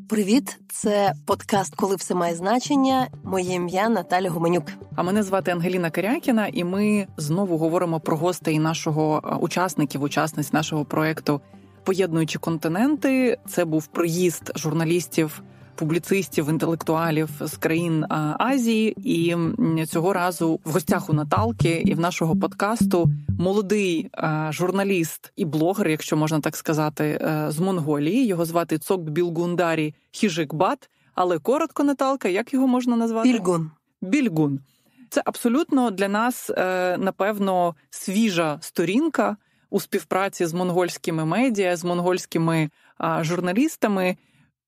Привіт, це подкаст «Коли все має значення». Моє ім'я Наталія Гуменюк. А мене звати Ангеліна Корякіна, і ми знову говоримо про гостей нашого учасниць нашого проєкту «Поєднуючи континенти». Це був приїзд журналістів, публіцистів, інтелектуалів з країн Азії. І цього разу в гостях у Наталки і в нашого подкасту молодий журналіст і блогер, якщо можна так сказати, з Монголії. Його звати Tsogtbilguundari Khishigbat, але коротко, Наталка, як його можна назвати? Більгун. Це абсолютно для нас, напевно, свіжа сторінка у співпраці з монгольськими медіа, з монгольськими журналістами.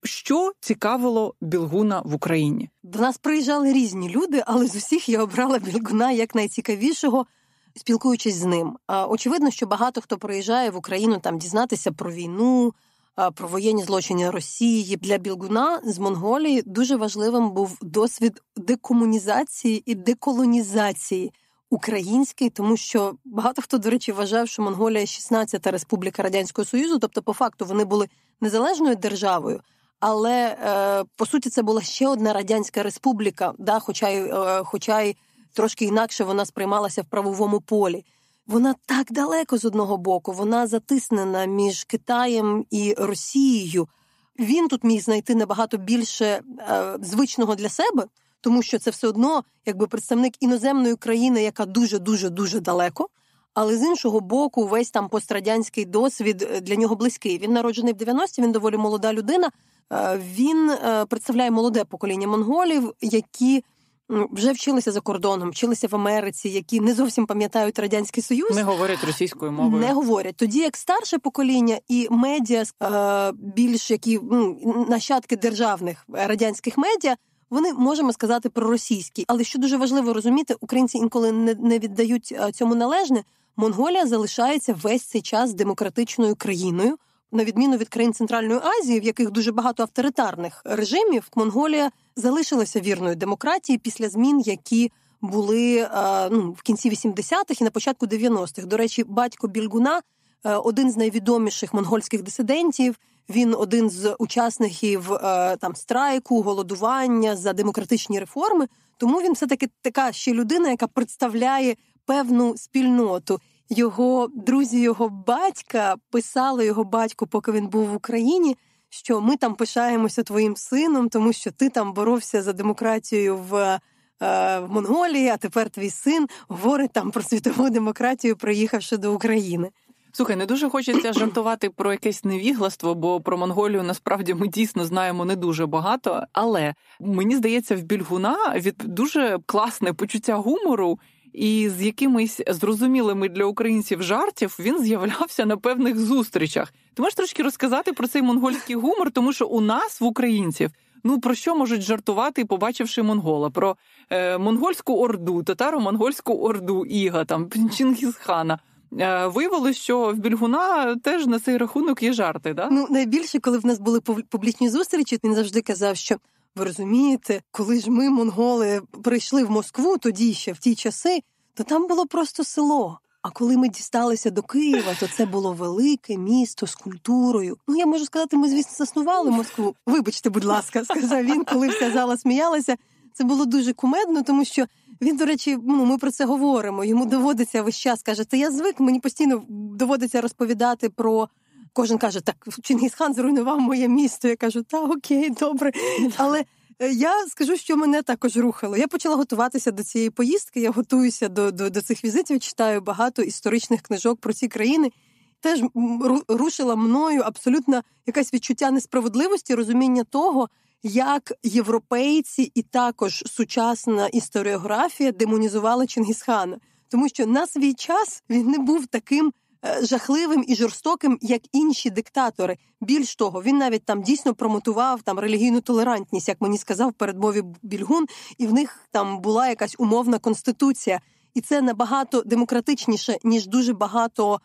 Що цікавило Білгуна в Україні? До нас приїжджали різні люди, але з усіх я обрала Білгуна як найцікавішого, спілкуючись з ним. Очевидно, що багато хто приїжджає в Україну там дізнатися про війну, про воєнні злочини Росії. Для Білгуна з Монголії дуже важливим був досвід декомунізації і деколонізації український, тому що багато хто, до речі, вважав, що Монголія – 16-та республіка Радянського Союзу, тобто по факту вони були незалежною державою, але, по суті, це була ще одна Радянська республіка, да, хоча й трошки інакше вона сприймалася в правовому полі. Вона так далеко з одного боку, вона затиснена між Китаєм і Росією. Він тут міг знайти набагато більше звичного для себе, тому що це все одно якби представник іноземної країни, яка дуже-дуже-дуже далеко. Але з іншого боку, весь там пострадянський досвід для нього близький. Він народжений в 90-ті, він доволі молода людина. Він представляє молоде покоління монголів, які вже вчилися за кордоном, вчилися в Америці, які не зовсім пам'ятають Радянський Союз. Не говорять російською мовою. Не говорять. Тоді як старше покоління і медіа, більш які нащадки державних радянських медіа, вони, можемо сказати, проросійські. Але що дуже важливо розуміти, українці інколи не віддають цьому належне, Монголія залишається весь цей час демократичною країною. На відміну від країн Центральної Азії, в яких дуже багато авторитарних режимів, Монголія залишилася вірною демократії після змін, які були в кінці 80-х і на початку 90-х. До речі, батько Білгуна – один з найвідоміших монгольських дисидентів, він один з учасників страйку, голодування за демократичні реформи. Тому він все-таки така ще людина, яка представляє певну спільноту. Його друзі, його батька писали його батьку, поки він був в Україні, що ми там пишаємося твоїм сином, тому що ти там боровся за демократію в Монголії, а тепер твій син говорить там про світову демократію, приїхавши до України. Слухай, не дуже хочеться жартувати про якесь невігластво, бо про Монголію насправді ми дійсно знаємо не дуже багато, але мені здається, в Білгуна від дуже класне почуття гумору і з якимись зрозумілими для українців жартів він з'являвся на певних зустрічах. Ти можеш трошки розказати про цей монгольський гумор, тому що у нас, в українців, про що можуть жартувати, побачивши монгола? Про монгольську орду, татаро-монгольську орду Іга, Чингіс Хана. Виявилось, що в Білгуна теж на цей рахунок є жарти, да? Найбільше, коли в нас були публічні зустрічі, він завжди казав, що ви розумієте, коли ж ми, монголи, прийшли в Москву тоді ще, в ті часи, то там було просто село. А коли ми дісталися до Києва, то це було велике місто з культурою. Я можу сказати, ми, звісно, заснували Москву. Вибачте, будь ласка, сказав він, коли вся зала сміялася. Це було дуже кумедно, тому що він, до речі, ми про це говоримо. Йому доводиться весь час, каже, та я звик, мені постійно доводиться розповідати про... Кожен каже, так, Чингіс Хан зруйнував моє місто. Я кажу, окей, добре. Але я скажу, що мене також рухало. Я почала готуватися до цієї поїздки, я готуюся до цих візитів, читаю багато історичних книжок про ці країни. Теж рушила мною абсолютно якесь відчуття несправедливості, розуміння того, як європейці і також сучасна історіографія демонізували Чингісхана. Тому що на свій час він не був таким жахливим і жорстоким, як інші диктатори. Більш того, він навіть там дійсно промотував релігійну толерантність, як мені сказав в передмові Білгун, і в них там була якась умовна конституція. І це набагато демократичніше, ніж дуже багато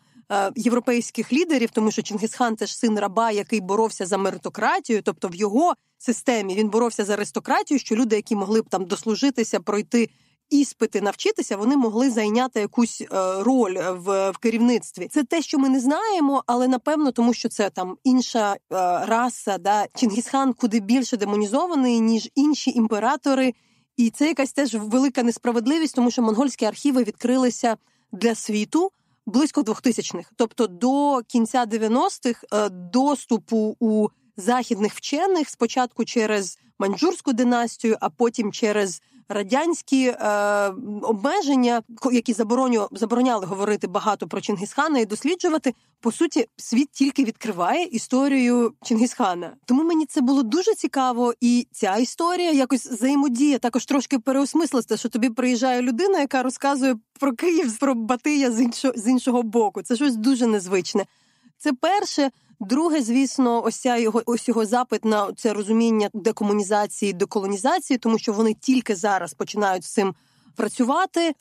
європейських лідерів, тому що Чингісхан – це ж син раба, який боровся за меритократію, тобто в його системі він боровся за аристократію, що люди, які могли б там дослужитися, пройти іспити навчитися, вони могли зайняти якусь роль в керівництві. Це те, що ми не знаємо, але напевно, тому що це там інша раса, да? Чингісхан куди більше демонізований, ніж інші імператори. І це якась теж велика несправедливість, тому що монгольські архіви відкрилися для світу близько 2000-х. Тобто до кінця 90-х доступу у західних вчених спочатку через маньчжурську династію, а потім через радянські обмеження, які забороняли говорити багато про Чингісхана і досліджувати, по суті, світ тільки відкриває історію Чингісхана. Тому мені це було дуже цікаво, і ця історія якось взаємодіє, також трошки переосмислилася, що тобі приїжджає людина, яка розказує про Київ, про Батия з іншого боку. Це щось дуже незвичне. Це перше. Друге, звісно, ось його запит на це розуміння декомунізації, деколонізації, тому що вони тільки зараз починають з цим працювати.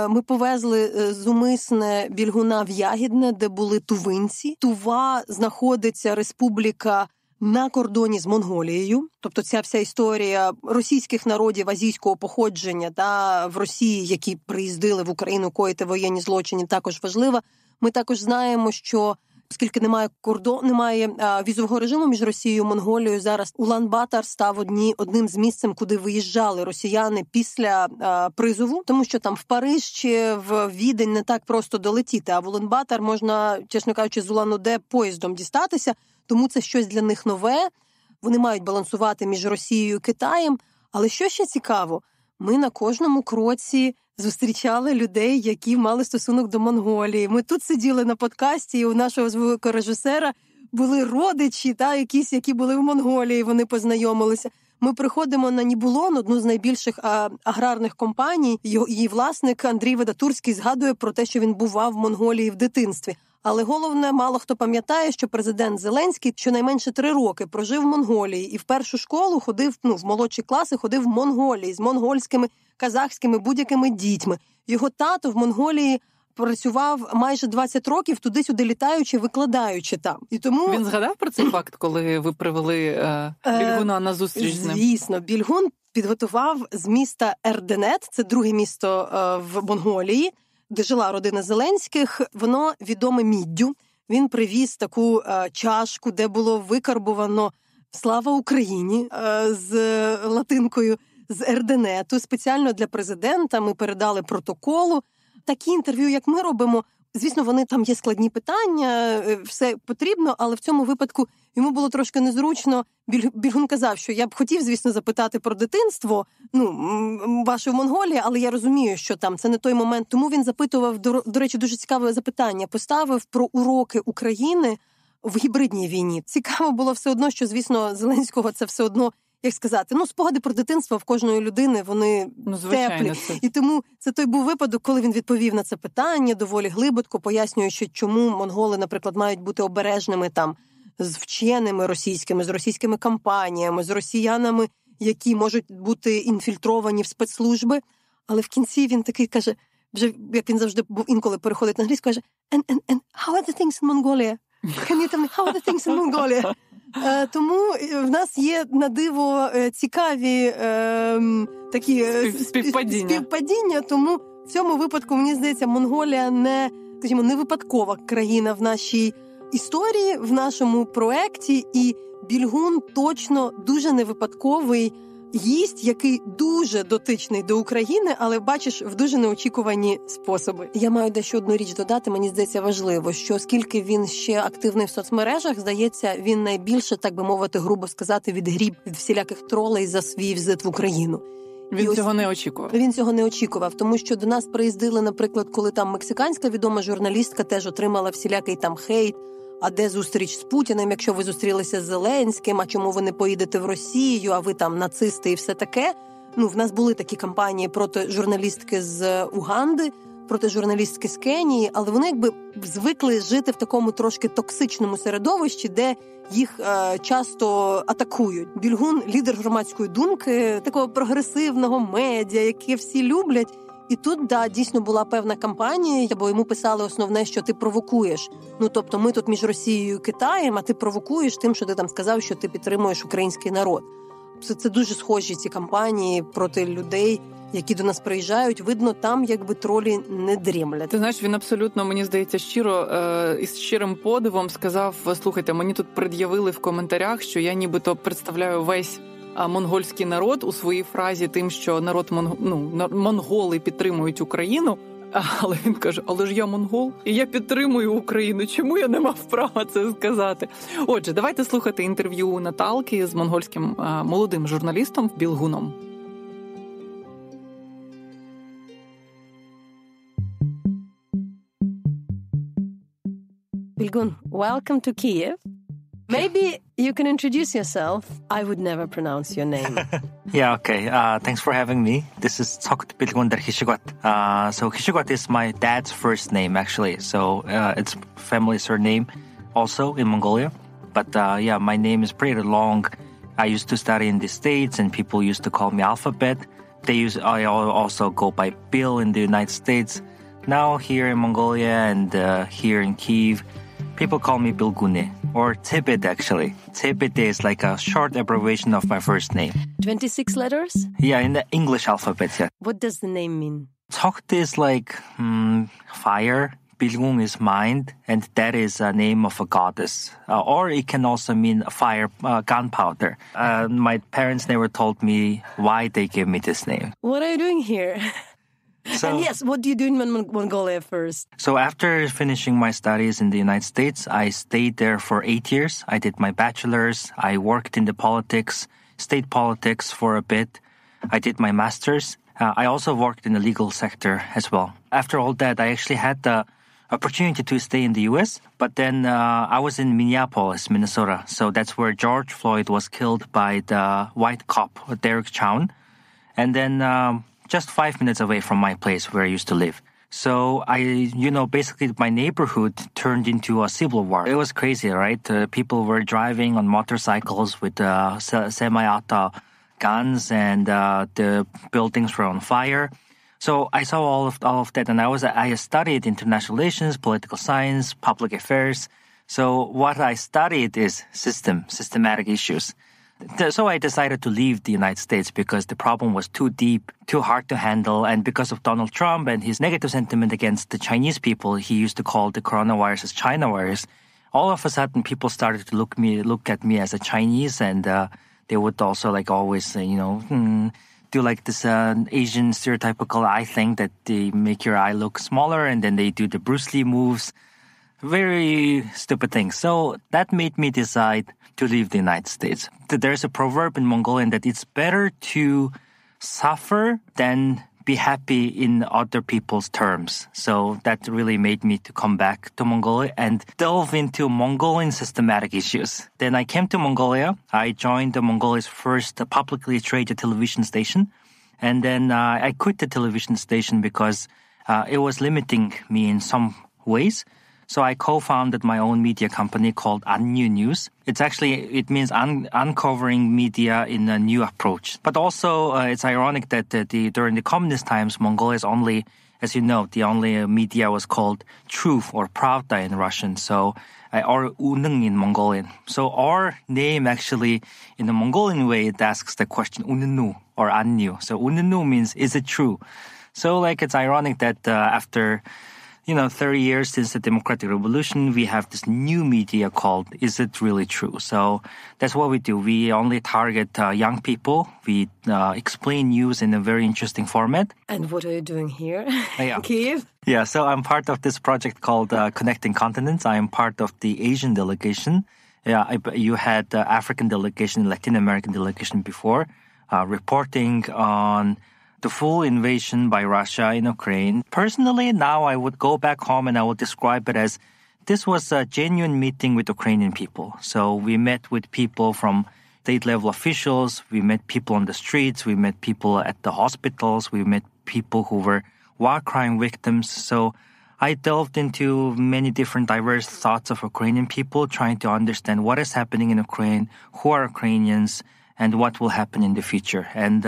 Ми повезли зумисне Більгуна в Ягідне, де були тувинці. Тува знаходиться республіка на кордоні з Монголією. Тобто ця вся історія російських народів азійського походження в Росії, які приїздили в Україну коїти воєнні злочини, також важлива. Ми також знаємо, що оскільки немає візового режиму між Росією і Монголією, зараз Улан-Батар став одним з місцем, куди виїжджали росіяни після призову, тому що там в Париж чи в Відень не так просто долетіти, а в Улан-Батар можна, чесно кажучи, з Улан-Удэ поїздом дістатися, тому це щось для них нове. Вони мають балансувати між Росією і Китаєм. Але що ще цікаво, ми на кожному кроці зустрічали людей, які мали стосунок до Монголії. Ми тут сиділи на подкасті, і у нашого звукорежисера були родичі, якісь, які були в Монголії, вони познайомилися. Ми приходимо на Нібулон, одну з найбільших аграрних компаній. Її власник Андрій Ведатурський згадує про те, що він бував в Монголії в дитинстві. Але головне, мало хто пам'ятає, що президент Зеленський щонайменше 3 роки прожив в Монголії і в першу школу ходив, в молодші класи ходив в Монголії з монгольськими, казахськими, будь-якими дітьми. Його тато в Монголії працював майже 20 років, туди-сюди літаючи, викладаючи там. І тому він згадав про цей факт, коли ви привели Більгуна на зустріч з ним? Звісно, Більгун підготував з міста Ерденет, це друге місто в Монголії, де жила родина Зеленських, воно відоме міддю. Він привіз таку чашку, де було викарбувано «Слава Україні» з латинкою з Ерденету. Спеціально для президента ми передали протоколу. Такі інтерв'ю, як ми робимо, звісно, вони там є складні питання, все потрібно, але в цьому випадку йому було трошки незручно. Більгун казав, що я б хотів, звісно, запитати про дитинство, ваше в Монголії, але я розумію, що там це не той момент. Тому він запитував, до речі, дуже цікаве запитання, поставив про уроки України в гібридній війні. Цікаво було все одно, що, звісно, Зеленського це все одно, як сказати, спогади про дитинство в кожної людини, вони теплі. І тому це той був випадок, коли він відповів на це питання доволі глибоко, пояснюючи, чому монголи, наприклад, мають бути обережними там з вченими російськими, з російськими компаніями, з росіянами, які можуть бути інфільтровані в спецслужби. Але в кінці він такий каже, вже як він завжди був інколи переходить на англійську, каже, and how are the things in Mongolia? Can you tell me, how are the things in Mongolia? Тому в нас є на диво цікаві такі співпадіння, тому в цьому випадку, мені здається, Монголія не випадкова країна в нашій історії, в нашому проекті, і Більгун точно дуже невипадковий гість, який дуже дотичний до України, але, бачиш, в дуже неочікувані способи. Я маю дещо одну річ додати, мені здається важливо, що оскільки він ще активний в соцмережах, здається, він найбільше, так би мовити, грубо сказати, відгріб від всіляких тролей за свій візит в Україну. Він цього не очікував. Він цього не очікував, тому що до нас приїздили, наприклад, коли там мексиканська відома журналістка теж отримала всілякий там хейт, а де зустріч з Путіним, якщо ви зустрілися з Зеленським, а чому ви не поїдете в Росію, а ви там нацисти і все таке. В нас були такі кампанії проти журналістки з Уганди, проти журналістки з Кенії, але вони якби звикли жити в такому трошки токсичному середовищі, де їх часто атакують. Більгун – лідер громадської думки, такого прогресивного медіа, яке всі люблять. І тут, дійсно була певна кампанія, бо йому писали основне, що ти провокуєш. Тобто ми тут між Росією і Китаєм, а ти провокуєш тим, що ти там сказав, що ти підтримуєш український народ. Це дуже схожі ці кампанії проти людей, які до нас приїжджають, видно, там якби тролі не дрімлять. Ти знаєш, він абсолютно, мені здається, щиро із щирим подивом сказав: слухайте, мені тут пред'явили в коментарях, що я нібито представляю весь монгольський народ у своїй фразі тим, що монголи підтримують Україну. Але він каже, але ж я монгол, і я підтримую Україну. Чому я не мав права це сказати? Отже, давайте слухати інтерв'ю Наталки з монгольським молодим журналістом Білгуном. Bilgun, welcome to Kiev. Maybe you can introduce yourself. I would never pronounce your name. Yeah, okay. Thanks for having me. This is Tsogtbilguundari Khishigbat. So Khishigbat is my dad's first name, actually. So it's family surname also in Mongolia. But yeah, my name is pretty long. I used to study in the States, and people used to call me Alphabet. I also go by Bill in the United States. Now here in Mongolia and here in Kyiv, people call me Bilgune, or Tibet actually. Tibet is like a short abbreviation of my first name. 26 letters? Yeah, in the English alphabet, yeah. What does the name mean? Tsogt is like fire, Bilgung is mind, and that is a name of a goddess. Or it can also mean fire, gunpowder. My parents never told me why they gave me this name. What are you doing here? So, and yes, what do you do in Mongolia first? So after finishing my studies in the United States, I stayed there for 8 years. I did my bachelor's. I worked in the state politics for a bit. I did my master's. I also worked in the legal sector as well. After all that, I actually had the opportunity to stay in the U.S., but then I was in Minneapolis, Minnesota. So that's where George Floyd was killed by the white cop, Derek Chauvin. And then just 5 minutes away from my place where I used to live. So basically my neighborhood turned into a civil war. It was crazy, right? People were driving on motorcycles with semi-auto guns, and the buildings were on fire. So I saw all of that, and I studied international relations, political science, public affairs. So what I studied is systematic issues. So I decided to leave the United States because the problem was too deep, too hard to handle. And because of Donald Trump and his negative sentiment against the Chinese people, he used to call the coronavirus as China virus. All of a sudden, people started to look at me as a Chinese, and they would also always, do like this Asian stereotypical eye thing that they make your eye look smaller, and then they do the Bruce Lee moves. Very stupid things. So that made me decide to leave the United States. There's a proverb in Mongolian that it's better to suffer than be happy in other people's terms. So that really made me to come back to Mongolia and delve into Mongolian systematic issues. Then I came to Mongolia. I joined Mongolia's first publicly traded television station. And then I quit the television station because it was limiting me in some ways. So I co-founded my own media company called Annu News. It means uncovering media in a new approach. But also, it's ironic that during the communist times, Mongolia is only, as you know, the only media was called Truth or Pravda in Russian. So, or Unung in Mongolian. So our name actually, in the Mongolian way, it asks the question Ununu or Annu. So Ununu means, is it true? So it's ironic that after 30 years since the Democratic Revolution, we have this new media called Is It Really True? So that's what we do. We only target young people. We explain news in a very interesting format. And what are you doing here in Kyiv? Yeah, so I'm part of this project called Connecting Continents. I am part of the Asian delegation. Yeah, you had the African delegation, Latin American delegation before, reporting on the full invasion by Russia in Ukraine. Personally, now I would go back home and I would describe it as this was a genuine meeting with Ukrainian people. So we met with people from state-level officials, we met people on the streets, we met people at the hospitals, we met people who were war crime victims. So I delved into many different diverse thoughts of Ukrainian people, trying to understand what is happening in Ukraine, who are Ukrainians, and what will happen in the future. And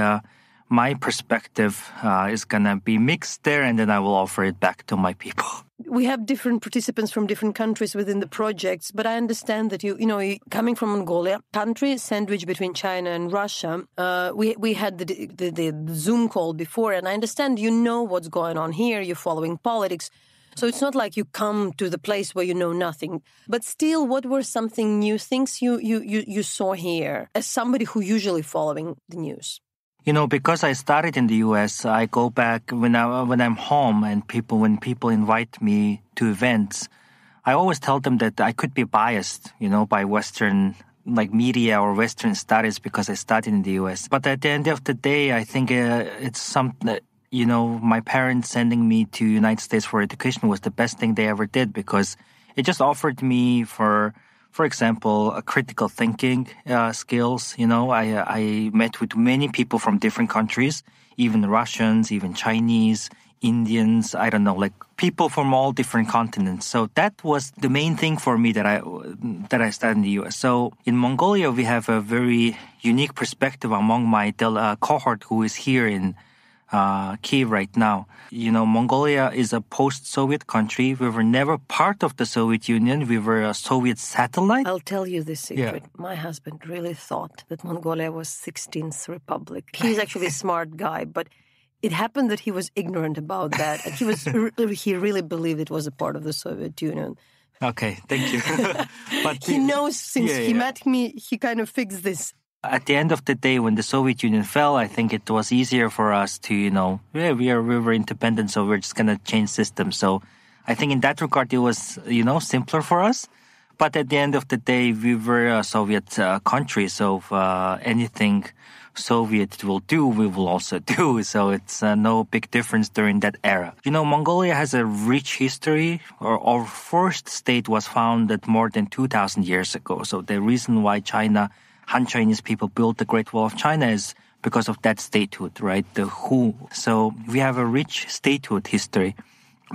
my perspective is going to be mixed there, and then I will offer it back to my people. We have different participants from different countries within the projects, but I understand that you coming from Mongolia, country sandwiched between China and Russia. We had the Zoom call before, and I understand you know what's going on here. You're following politics. So it's not like you come to the place where you know nothing. But still, what were something new things you saw here as somebody who usually following the news? Because I started in the U.S., I go back when I'm home and when people invite me to events, I always tell them that I could be biased, by Western media or Western studies because I studied in the U.S. But at the end of the day, I think it's something that, my parents sending me to United States for education was the best thing they ever did because it just offered me, for example, critical thinking skills. I met with many people from different countries, even Russians, even Chinese, Indians, I don't know, people from all different continents. So that was the main thing for me that I studied in the U.S. So in Mongolia, we have a very unique perspective among my cohort who is here in Kiev right now. Mongolia is a post-Soviet country. We were never part of the Soviet Union. We were a Soviet satellite. I'll tell you this secret. Yeah. My husband really thought that Mongolia was 16th Republic. He's actually a smart guy, but it happened that he was ignorant about that. And he really believed it was a part of the Soviet Union. Okay, thank you. But he knows since he met me, he kind of fixed this. At the end of the day, when the Soviet Union fell, I think it was easier for us to, we were independent, so we're just going to change systems. So I think in that regard, it was, simpler for us. But at the end of the day, we were a Soviet country, so anything Soviet will do, we will also do. So it's no big difference during that era. Mongolia has a rich history. Our first state was founded more than 2,000 years ago. So the reason why Han Chinese people built the Great Wall of China is because of that statehood, right? The who. So we have a rich statehood history.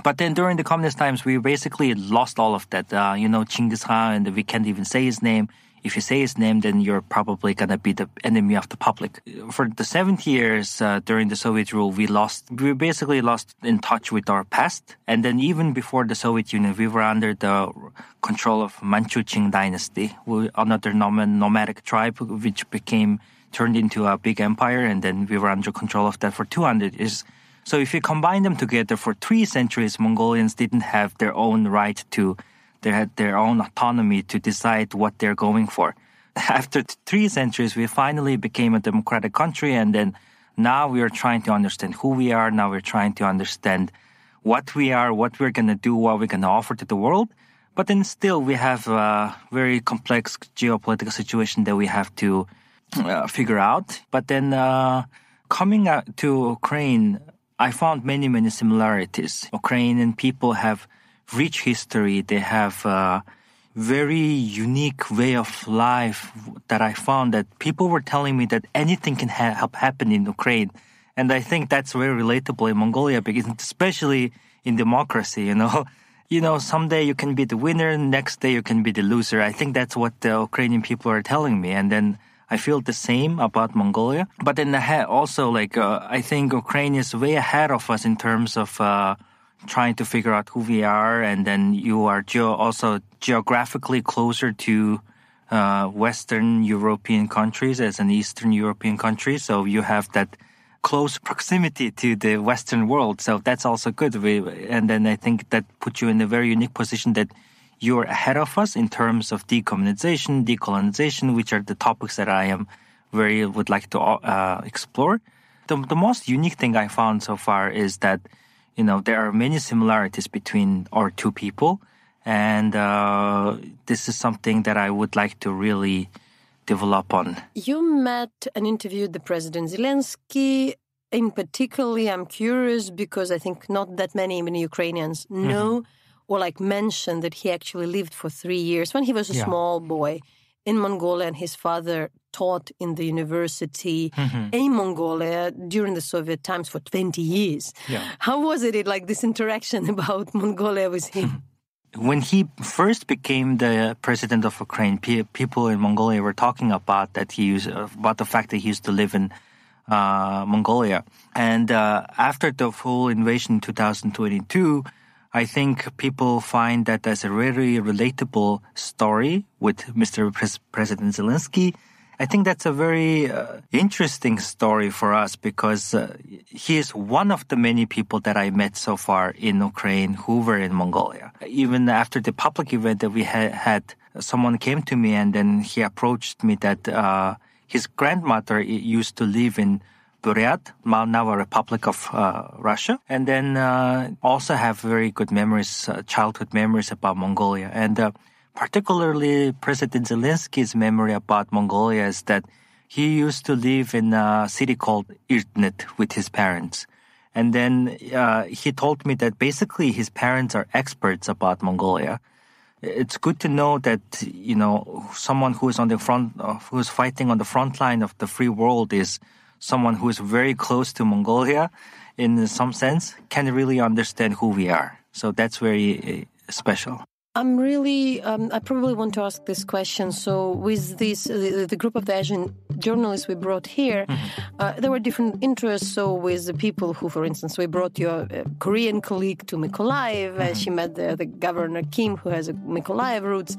But then during the communist times, we basically lost all of that. Genghis Khan, and we can't even say his name. If you say his name, then you're probably going to be the enemy of the public. For the 70 years during the Soviet rule, we basically lost in touch with our past. And then even before the Soviet Union, we were under the control of Manchu Qing dynasty, another nomadic tribe, which turned into a big empire. And then we were under control of that for 200 years. So if you combine them together for 3 centuries, Mongolians didn't have their own right to they had their own autonomy to decide what they're going for. After 3 centuries, we finally became a democratic country, and then now we are trying to understand who we are. Now we're trying to understand what we are, what we're going to do, what we're going to offer to the world. But then still, we have a very complex geopolitical situation that we have to figure out. But then coming out to Ukraine, I found many, many similarities. Ukrainian people have rich history. They have a very unique way of life that I found that people were telling me that anything can happen in Ukraine. And I think that's very relatable in Mongolia, because especially in democracy, someday you can be the winner, next day you can be the loser. I think that's what the Ukrainian people are telling me. And then I feel the same about Mongolia. But then also, I think Ukraine is way ahead of us in terms of trying to figure out who we are, and then you are also geographically closer to Western European countries as an Eastern European country, so you have that close proximity to the Western world, so that's also good. And then I think that puts you in a very unique position that you're ahead of us in terms of decommunization, decolonization, which are the topics that I would like to explore. The most unique thing I found so far is that there are many similarities between our two people, and this is something that I would like to really develop on. You met and interviewed the President Zelensky. In particular, I'm curious because I think not that many even Ukrainians know or mention that he actually lived for 3 years when he was a small boy in Mongolia, and his father taught in the university in Mongolia during the Soviet times for 20 years. Yeah. How was it this interaction about Mongolia with him? When he first became the president of Ukraine, people in Mongolia were talking about the fact that he used to live in Mongolia. And after the full invasion in 2022, I think people find that as a very relatable story with Mr. President Zelensky. I think that's a very interesting story for us because he is one of the many people that I met so far in Ukraine who were in Mongolia. Even after the public event that we had, someone came to me and then he approached me that his grandmother used to live in Buryat, now a republic of Russia, and then also have very good memories, childhood memories about Mongolia. And particularly President Zelensky's memory about Mongolia is that he used to live in a city called Yahidne with his parents. And then he told me that basically his parents are experts about Mongolia. It's good to know that, someone who is on the front, who is fighting on the front line of the free world is someone who is very close to Mongolia in some sense, can really understand who we are. So that's very special. I'm really, I probably want to ask this question. So with this, the group of the Asian journalists we brought here, there were different interests. So with the people who, for instance, we brought your Korean colleague to Mykolaiv. She met the governor Kim, who has a Mykolaiv roots.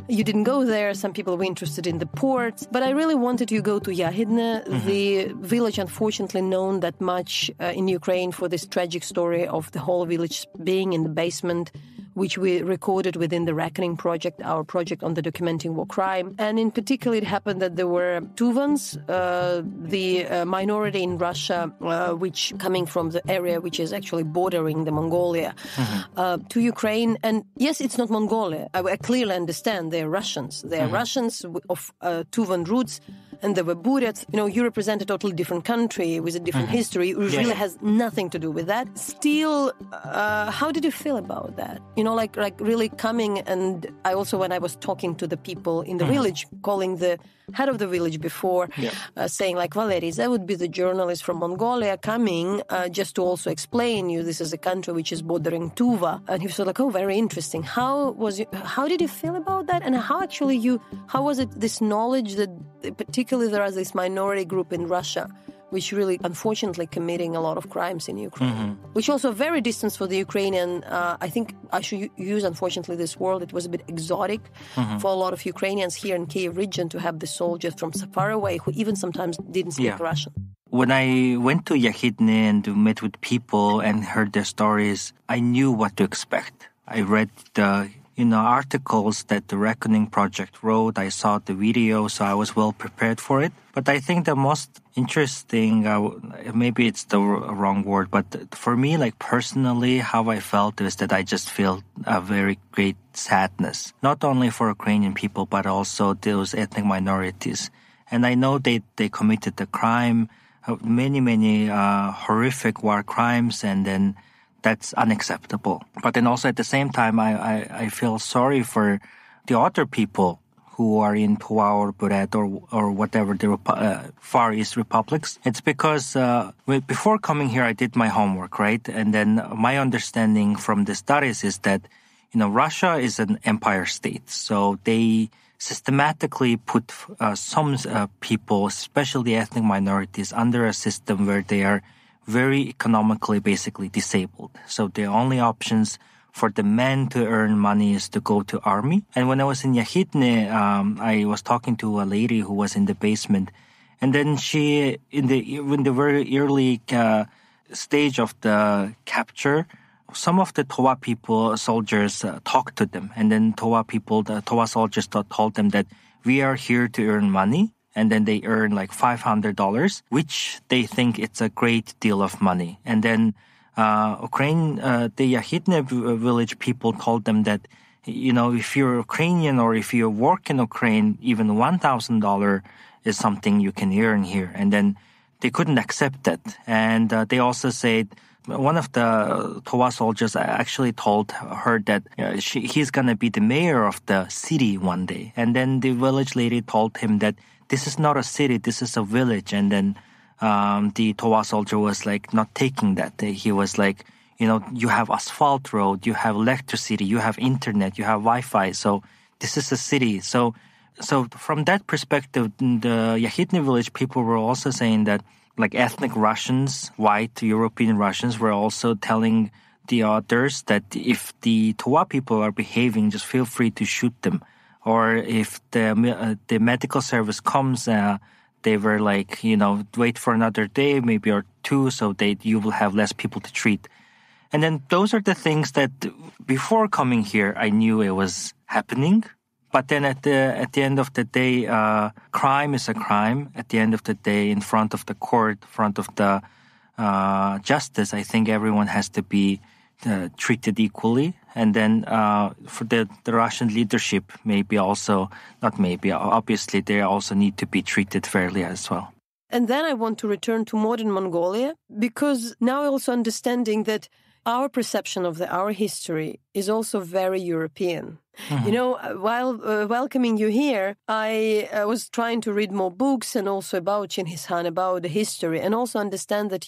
You didn't go there. Some people were interested in the port. But I really wanted you to go to Yahidne, the village unfortunately known that much in Ukraine for this tragic story of the whole village being in the basement, which we recorded within the Reckoning project, our project on the documenting war crime. And in particular, it happened that there were Tuvans, the minority in Russia, which coming from the area which is actually bordering the Mongolia to Ukraine. And yes, it's not Mongolia. I clearly understand they're Russians. They're Russians of Tuvan roots. And there were Buryats. You represent a totally different country with a different history, which really has nothing to do with that. Still, how did you feel about that? Like really coming, and I also, when I was talking to the people in the village, calling the head of the village before, saying like, Valeris, that would be the journalist from Mongolia coming just to also explain you this is a country which is bordering Tuva. And he was like, oh, very interesting. How did you feel about that? And how was it this knowledge that particularly there is this minority group in Russia which really, unfortunately, committing a lot of crimes in Ukraine, which also very distant for the Ukrainian. I think I should use, unfortunately, this word. It was a bit exotic for a lot of Ukrainians here in Kyiv region to have the soldiers from so far away who even sometimes didn't speak Russian. When I went to Yahidne and met with people and heard their stories, I knew what to expect. I read the articles that the Reckoning Project wrote. I saw the video, so I was well prepared for it. But I think the most interesting, maybe it's the wrong word, but for me, like personally, how I felt is that I just feel a very great sadness, not only for Ukrainian people, but also those ethnic minorities. And I know they committed the crime, many horrific war crimes, and then that's unacceptable. But then also at the same time, I feel sorry for the other people who are in Tuva or Buryat or whatever the Far East republics. It's because before coming here, I did my homework, right? And then my understanding from the studies is that, Russia is an empire state. So they systematically put some people, especially ethnic minorities, under a system where they are very economically basically disabled. So the only options for the men to earn money is to go to army. And when I was in Yahidne, I was talking to a lady who was in the basement. And then she, in the very early stage of the capture, some of the Tuva soldiers talked to them. And then the Tuva soldiers told them that we are here to earn money. And then they earn like $500, which they think it's a great deal of money. And then the Yahidne village people told them that, if you're Ukrainian or if you work in Ukraine, even $1,000 is something you can earn here. And then they couldn't accept that. And they also said, one of the Tuva soldiers actually told her that he's going to be the mayor of the city one day. And then the village lady told him that this is not a city, this is a village. And then the Tuva soldier was like not taking that. He was like, you have asphalt road, you have electricity, you have internet, you have Wi-Fi. So this is a city. So from that perspective, the Yahidne village people were also saying that like ethnic Russians, white European Russians, were also telling the others that if the Tuva people are behaving, just feel free to shoot them. Or if the medical service comes, they were like, wait for another day, maybe or two, so you will have less people to treat. And then those are the things that before coming here, I knew it was happening. But then at the end of the day, crime is a crime. At the end of the day, in front of the court, in front of the justice, I think everyone has to be treated equally. And then for the Russian leadership, obviously they also need to be treated fairly as well. And then I want to return to modern Mongolia, because now also understanding that our perception of our history is also very European. Mm-hmm. While welcoming you here, I was trying to read more books and also about Genghis Khan, about the history, and also understand that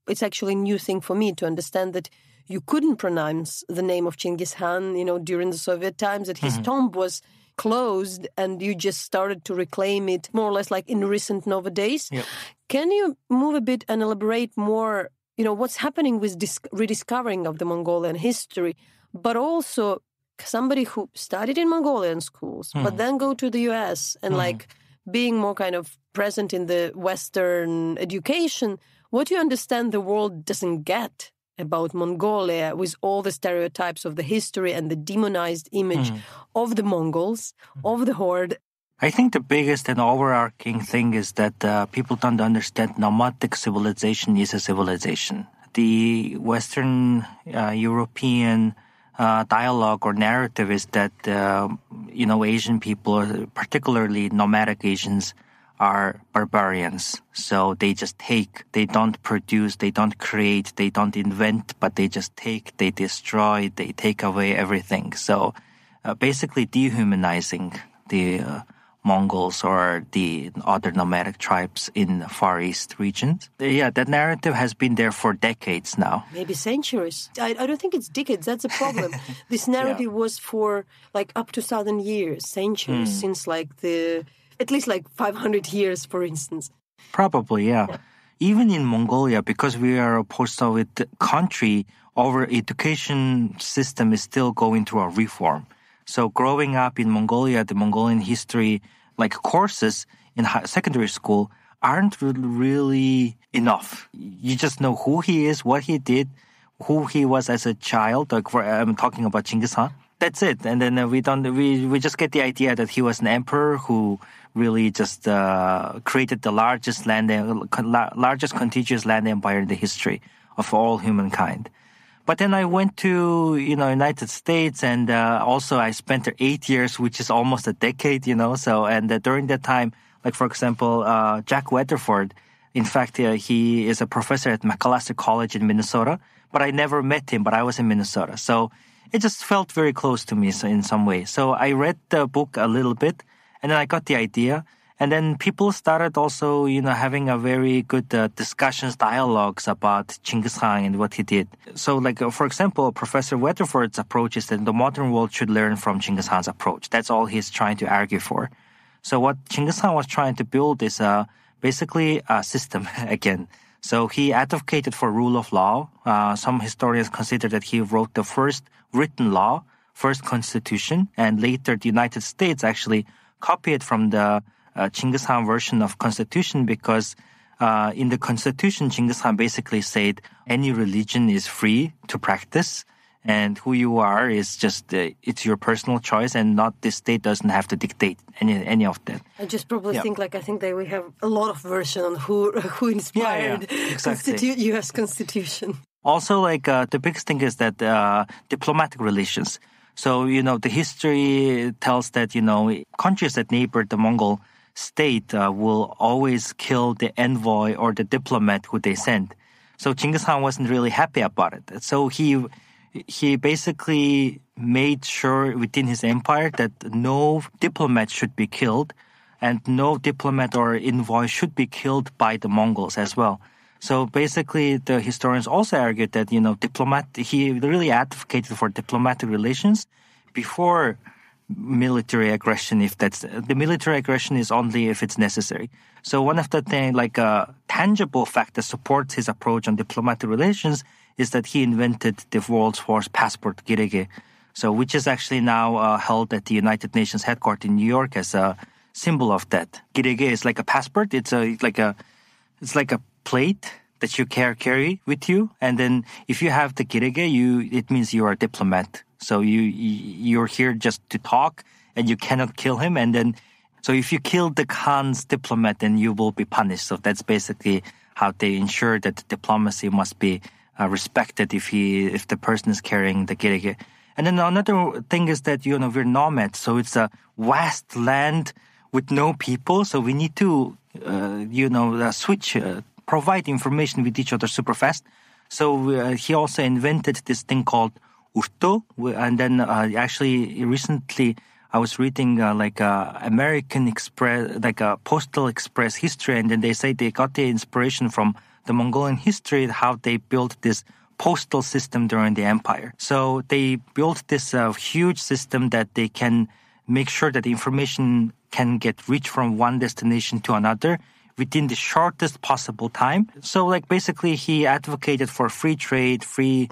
it's actually a new thing for me to understand that you couldn't pronounce the name of Genghis Khan, during the Soviet times, that his tomb was closed and you just started to reclaim it more or less like in recent nowadays. Yep. Can you move a bit and elaborate more, what's happening with rediscovering of the Mongolian history, but also somebody who studied in Mongolian schools, but then go to the US and being more kind of present in the Western education, what do you understand the world doesn't get about Mongolia with all the stereotypes of the history and the demonized image of the Mongols, of the Horde? I think the biggest and overarching thing is that people don't understand nomadic civilization is a civilization. The Western European dialogue or narrative is that, Asian people, particularly nomadic Asians, are barbarians. So they just take, they don't produce, they don't create, they don't invent, but they just take, they destroy, they take away everything. So basically dehumanizing the Mongols or the other nomadic tribes in the Far East regions. Yeah, that narrative has been there for decades now. Maybe centuries. I don't think it's decades. That's a problem. This narrative was for up to 1,000 years, centuries, since at least 500 years, for instance. Probably, yeah. Even in Mongolia, because we are a post-Soviet country, our education system is still going through a reform. So growing up in Mongolia, the Mongolian history, courses in secondary school aren't really enough. You just know who he is, what he did, who he was as a child. I'm talking about Genghis Khan. That's it. And then we just get the idea that he was an emperor who really just created the largest contiguous land empire in the history of all humankind. But then I went to, United States, and also I spent there 8 years, which is almost a decade, during that time, for example, Jack Weatherford, in fact, he is a professor at Macalester College in Minnesota, but I never met him, but I was in Minnesota. So it just felt very close to me in some way. So I read the book a little bit, and then I got the idea. And then people started also, having a very good discussions, dialogues about Genghis Khan and what he did. So, for example, Professor Weatherford's approach is that the modern world should learn from Genghis Khan's approach. That's all he's trying to argue for. So what Genghis Khan was trying to build is basically a system again. So he advocated for rule of law. Some historians consider that he wrote the first written law, first constitution, and later the United States actually copied from the Genghis Khan version of constitution, because in the constitution, Genghis Khan basically said any religion is free to practice, and who you are is just, it's your personal choice, and the state doesn't have to dictate any of that. I just probably think I think that we have a lot of version on who inspired exactly. U.S. Constitution. Also, the biggest thing is that diplomatic relations. So, the history tells that, countries that neighbor the Mongol state will always kill the envoy or the diplomat who they send. So Genghis Khan wasn't really happy about it. So he basically made sure within his empire that no diplomat should be killed, and no diplomat or envoy should be killed by the Mongols as well. So basically, the historians also argued that, he really advocated for diplomatic relations before military aggression if the military aggression is only if it's necessary. So one of the things, like a tangible fact that supports his approach on diplomatic relations is that he invented the world's first passport, girege. So which is actually now held at the United Nations headquarters in New York as a symbol of that. Girege is like a passport. It's like a plate that you carry with you, and then if you have the girege, it means you are a diplomat. So you're here just to talk, and you cannot kill him. And then, so if you kill the Khan's diplomat, then you will be punished. So that's basically how they ensure that the diplomacy must be respected if the person is carrying the girege. And then another thing is that we're nomads, so it's a vast land with no people. So we need to switch. Provide information with each other super fast. So he also invented this thing called urto. And then actually recently I was reading American Express, like a Postal Express history. And then they say they got the inspiration from the Mongolian history, how they built this postal system during the empire. So they built this huge system that they can make sure that the information can get reached from one destination to another within the shortest possible time. So basically he advocated for free trade, free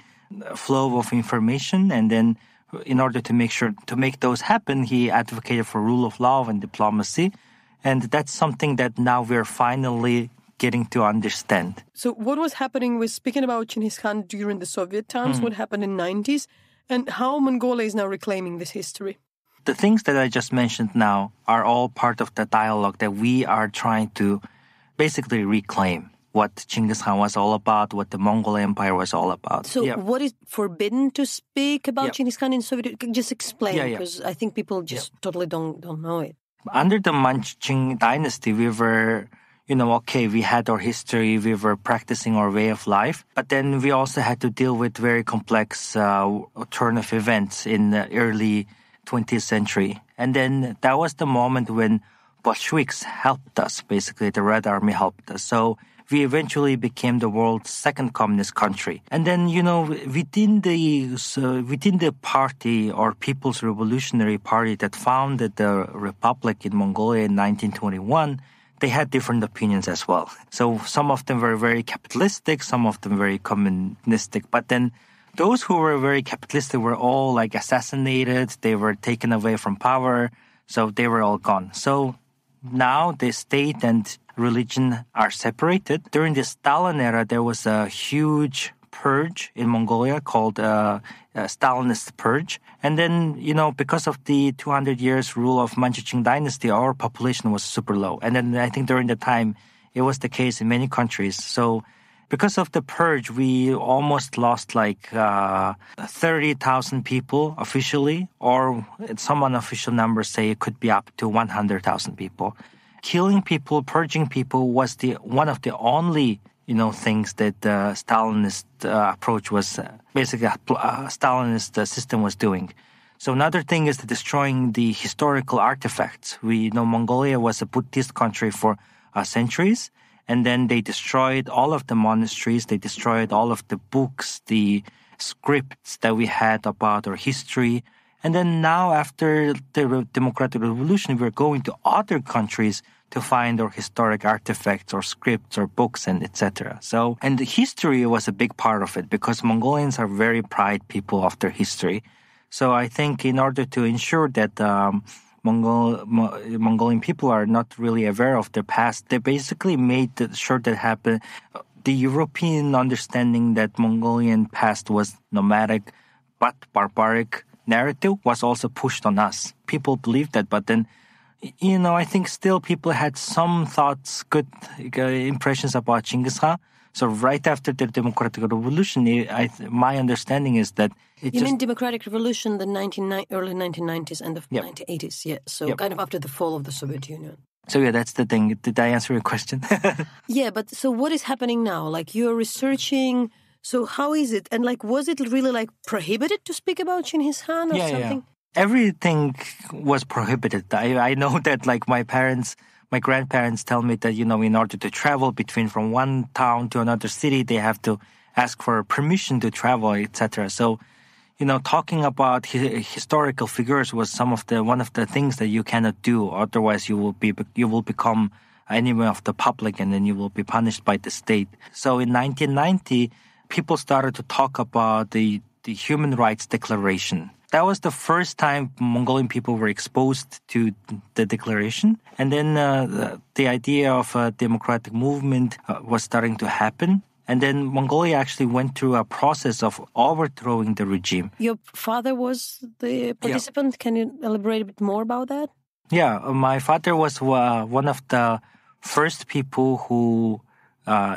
flow of information. And then in order to make those happen, he advocated for rule of law and diplomacy. And that's something that now we're finally getting to understand. So what was happening with speaking about Genghis Khan during the Soviet times, what happened in the 90s, and how Mongolia is now reclaiming this history? The things that I just mentioned now are all part of the dialogue that we are trying to basically reclaim what Genghis Khan was all about, what the Mongol Empire was all about. So what is forbidden to speak about Genghis Khan in Soviet? Just explain, because I think people just totally don't know it. Under the Manchu dynasty, we were, we had our history, we were practicing our way of life, but then we also had to deal with very complex turn of events in the early 20th century. And then that was the moment when Bolsheviks helped us, basically the Red Army helped us. So we eventually became the world's second communist country. And then, within the party or People's Revolutionary Party that founded the republic in Mongolia in 1921, they had different opinions as well. So some of them were very capitalistic, some of them very communistic. But then those who were very capitalistic were all assassinated. They were taken away from power. So they were all gone. So now the state and religion are separated. During the Stalin era, there was a huge purge in Mongolia called Stalinist purge. And then, because of the 200 years rule of Manchu dynasty, our population was super low. And then I think during the time, it was the case in many countries. So because of the purge, we almost lost 30,000 people officially, or some unofficial numbers say it could be up to 100,000 people. Killing people, purging people was one of the only, things that the Stalinist approach was basically Stalinist system was doing. So another thing is destroying the historical artifacts. We know Mongolia was a Buddhist country for centuries. And then they destroyed all of the monasteries. They destroyed all of the books, the scripts that we had about our history. And then now, after the democratic revolution, we're going to other countries to find our historic artifacts or scripts or books and etc. So, and the history was a big part of it because Mongolians are very proud people of their history. So I think in order to ensure that Mongolian people are not really aware of their past, they basically made sure that happened. The European understanding that Mongolian past was nomadic but barbaric narrative was also pushed on us. People believed that, but then, I think still people had some thoughts, good impressions about Genghis Khan. So right after the democratic revolution, my understanding is that You mean democratic revolution, the early 1990s, end of 1980s, yeah. So kind of after the fall of the Soviet Union. So that's the thing. Did I answer your question? Yeah, but so what is happening now? You're researching, so how is it? And was it really prohibited to speak about Genghis Khan or something? Yeah. Everything was prohibited. I know that my grandparents tell me that, in order to travel from one town to another city, they have to ask for permission to travel, etc. So, talking about historical figures was one of the things that you cannot do. Otherwise, you will become enemy of the public, and then you will be punished by the state. So in 1990, people started to talk about the Human Rights Declaration. That was the first time Mongolian people were exposed to the declaration. And then the idea of a democratic movement was starting to happen. And then Mongolia actually went through a process of overthrowing the regime. Your father was the participant. Yeah. Can you elaborate a bit more about that? Yeah, my father was one of the first people who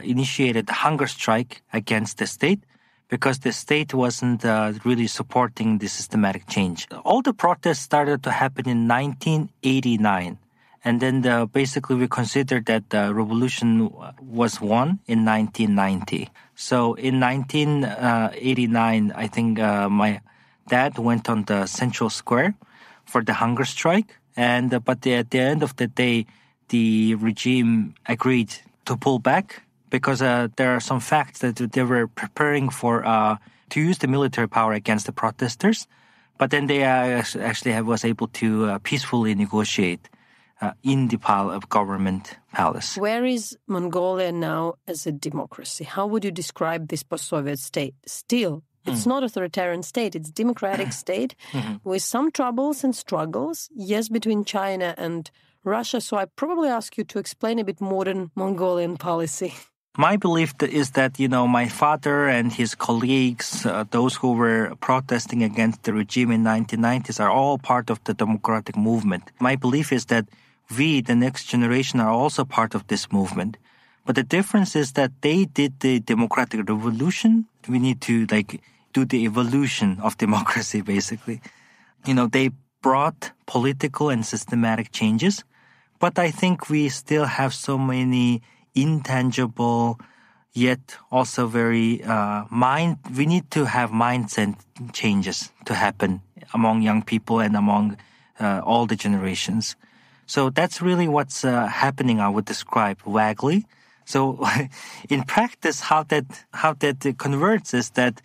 initiated a hunger strike against the state, because the state wasn't really supporting the systematic change. All the protests started to happen in 1989. And then basically we considered that the revolution was won in 1990. So in 1989, I think my dad went on the central square for the hunger strike. But at the end of the day, the regime agreed to pull back, because there are some facts that they were preparing to use the military power against the protesters. But then they actually was able to peacefully negotiate in the government palace. Where is Mongolia now as a democracy? How would you describe this post-Soviet state? Still, it's not authoritarian state, it's democratic state with some troubles and struggles, yes, between China and Russia. So I probably ask you to explain a bit modern Mongolian policy. My belief is that, my father and his colleagues, those who were protesting against the regime in 1990s, are all part of the democratic movement. My belief is that we, the next generation, are also part of this movement. But the difference is that they did the democratic revolution. We need to do the evolution of democracy, basically. They brought political and systematic changes. But I think we still have so many intangible, yet also very we need to have mindset changes to happen among young people and among all the generations. So that's really what's happening, I would describe vaguely. So in practice, how that converts is that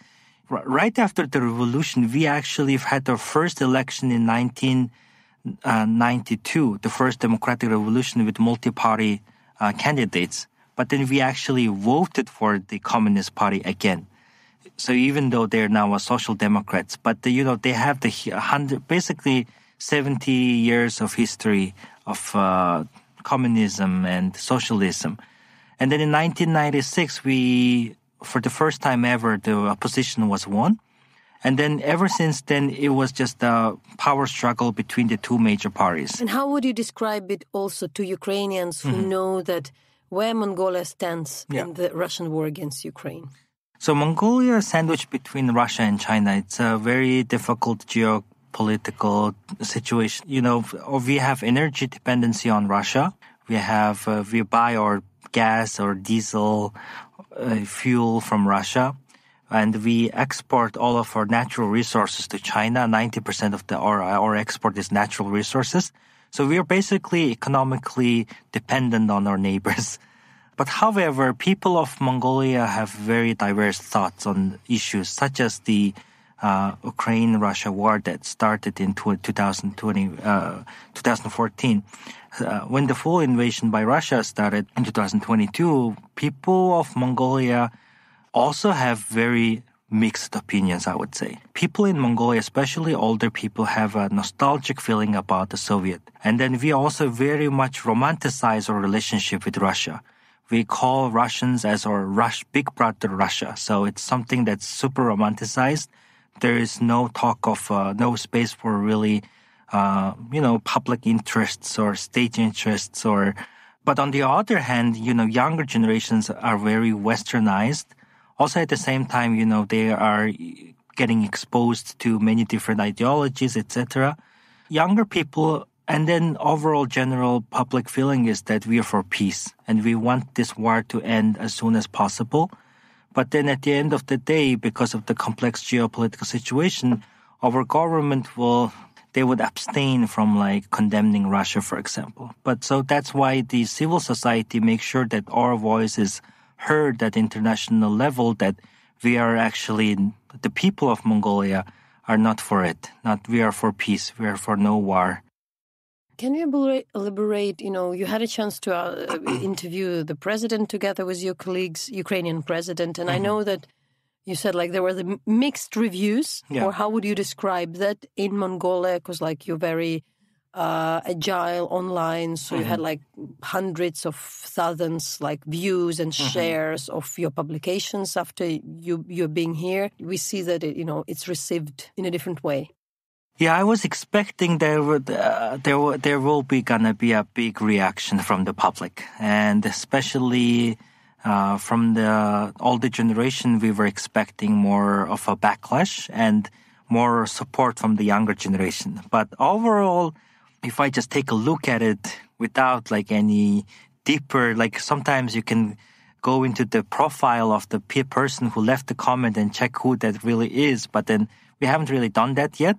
right after the revolution, we actually had our first election in 1992, the first democratic revolution with multi-party candidates. But then we actually voted for the Communist Party again. So even though they're now a social democrats, but they have basically 70 years of history of communism and socialism. And then in 1996, for the first time ever, the opposition was won. And then ever since then, it was just a power struggle between the two major parties. And how would you describe it also to Ukrainians who know that where Mongolia stands in the Russian war against Ukraine? So Mongolia is sandwiched between Russia and China. It's a very difficult geopolitical situation. We have energy dependency on Russia. We buy our gas or diesel fuel from Russia. And we export all of our natural resources to China. 90% of our export is natural resources. So we are basically economically dependent on our neighbors. But however, people of Mongolia have very diverse thoughts on issues such as the Ukraine-Russia war that started in 2014. When the full invasion by Russia started in 2022, people of Mongolia also have very mixed opinions, I would say. People in Mongolia, especially older people, have a nostalgic feeling about the Soviet. And then we also very much romanticize our relationship with Russia. We call Russians as our big brother Russia. So it's something that's super romanticized. There is no talk of, no space for really, public interests or state interests but on the other hand, younger generations are very westernized. Also, at the same time, they are getting exposed to many different ideologies, etc. Younger people, and then overall general public feeling is that we are for peace and we want this war to end as soon as possible. But then at the end of the day, because of the complex geopolitical situation, our government they would abstain from condemning Russia, for example. But so that's why the civil society makes sure that our voice is heard at international level, that we are actually, the people of Mongolia are not for it. We are for peace. We are for no war. Can you elaborate, you had a chance to interview the president together with your colleagues, Ukrainian president, and I know that you said there were the mixed reviews, or how would you describe that in Mongolia? Because you're very agile online, so you had hundreds of thousands views and shares of your publications after you're being here. We see that it's received in a different way. Yeah, I was expecting there will be gonna be a big reaction from the public, and especially from the older generation, we were expecting more of a backlash and more support from the younger generation. But overall, if I just take a look at it without any deeper, sometimes you can go into the profile of the person who left the comment and check who that really is, but then we haven't really done that yet.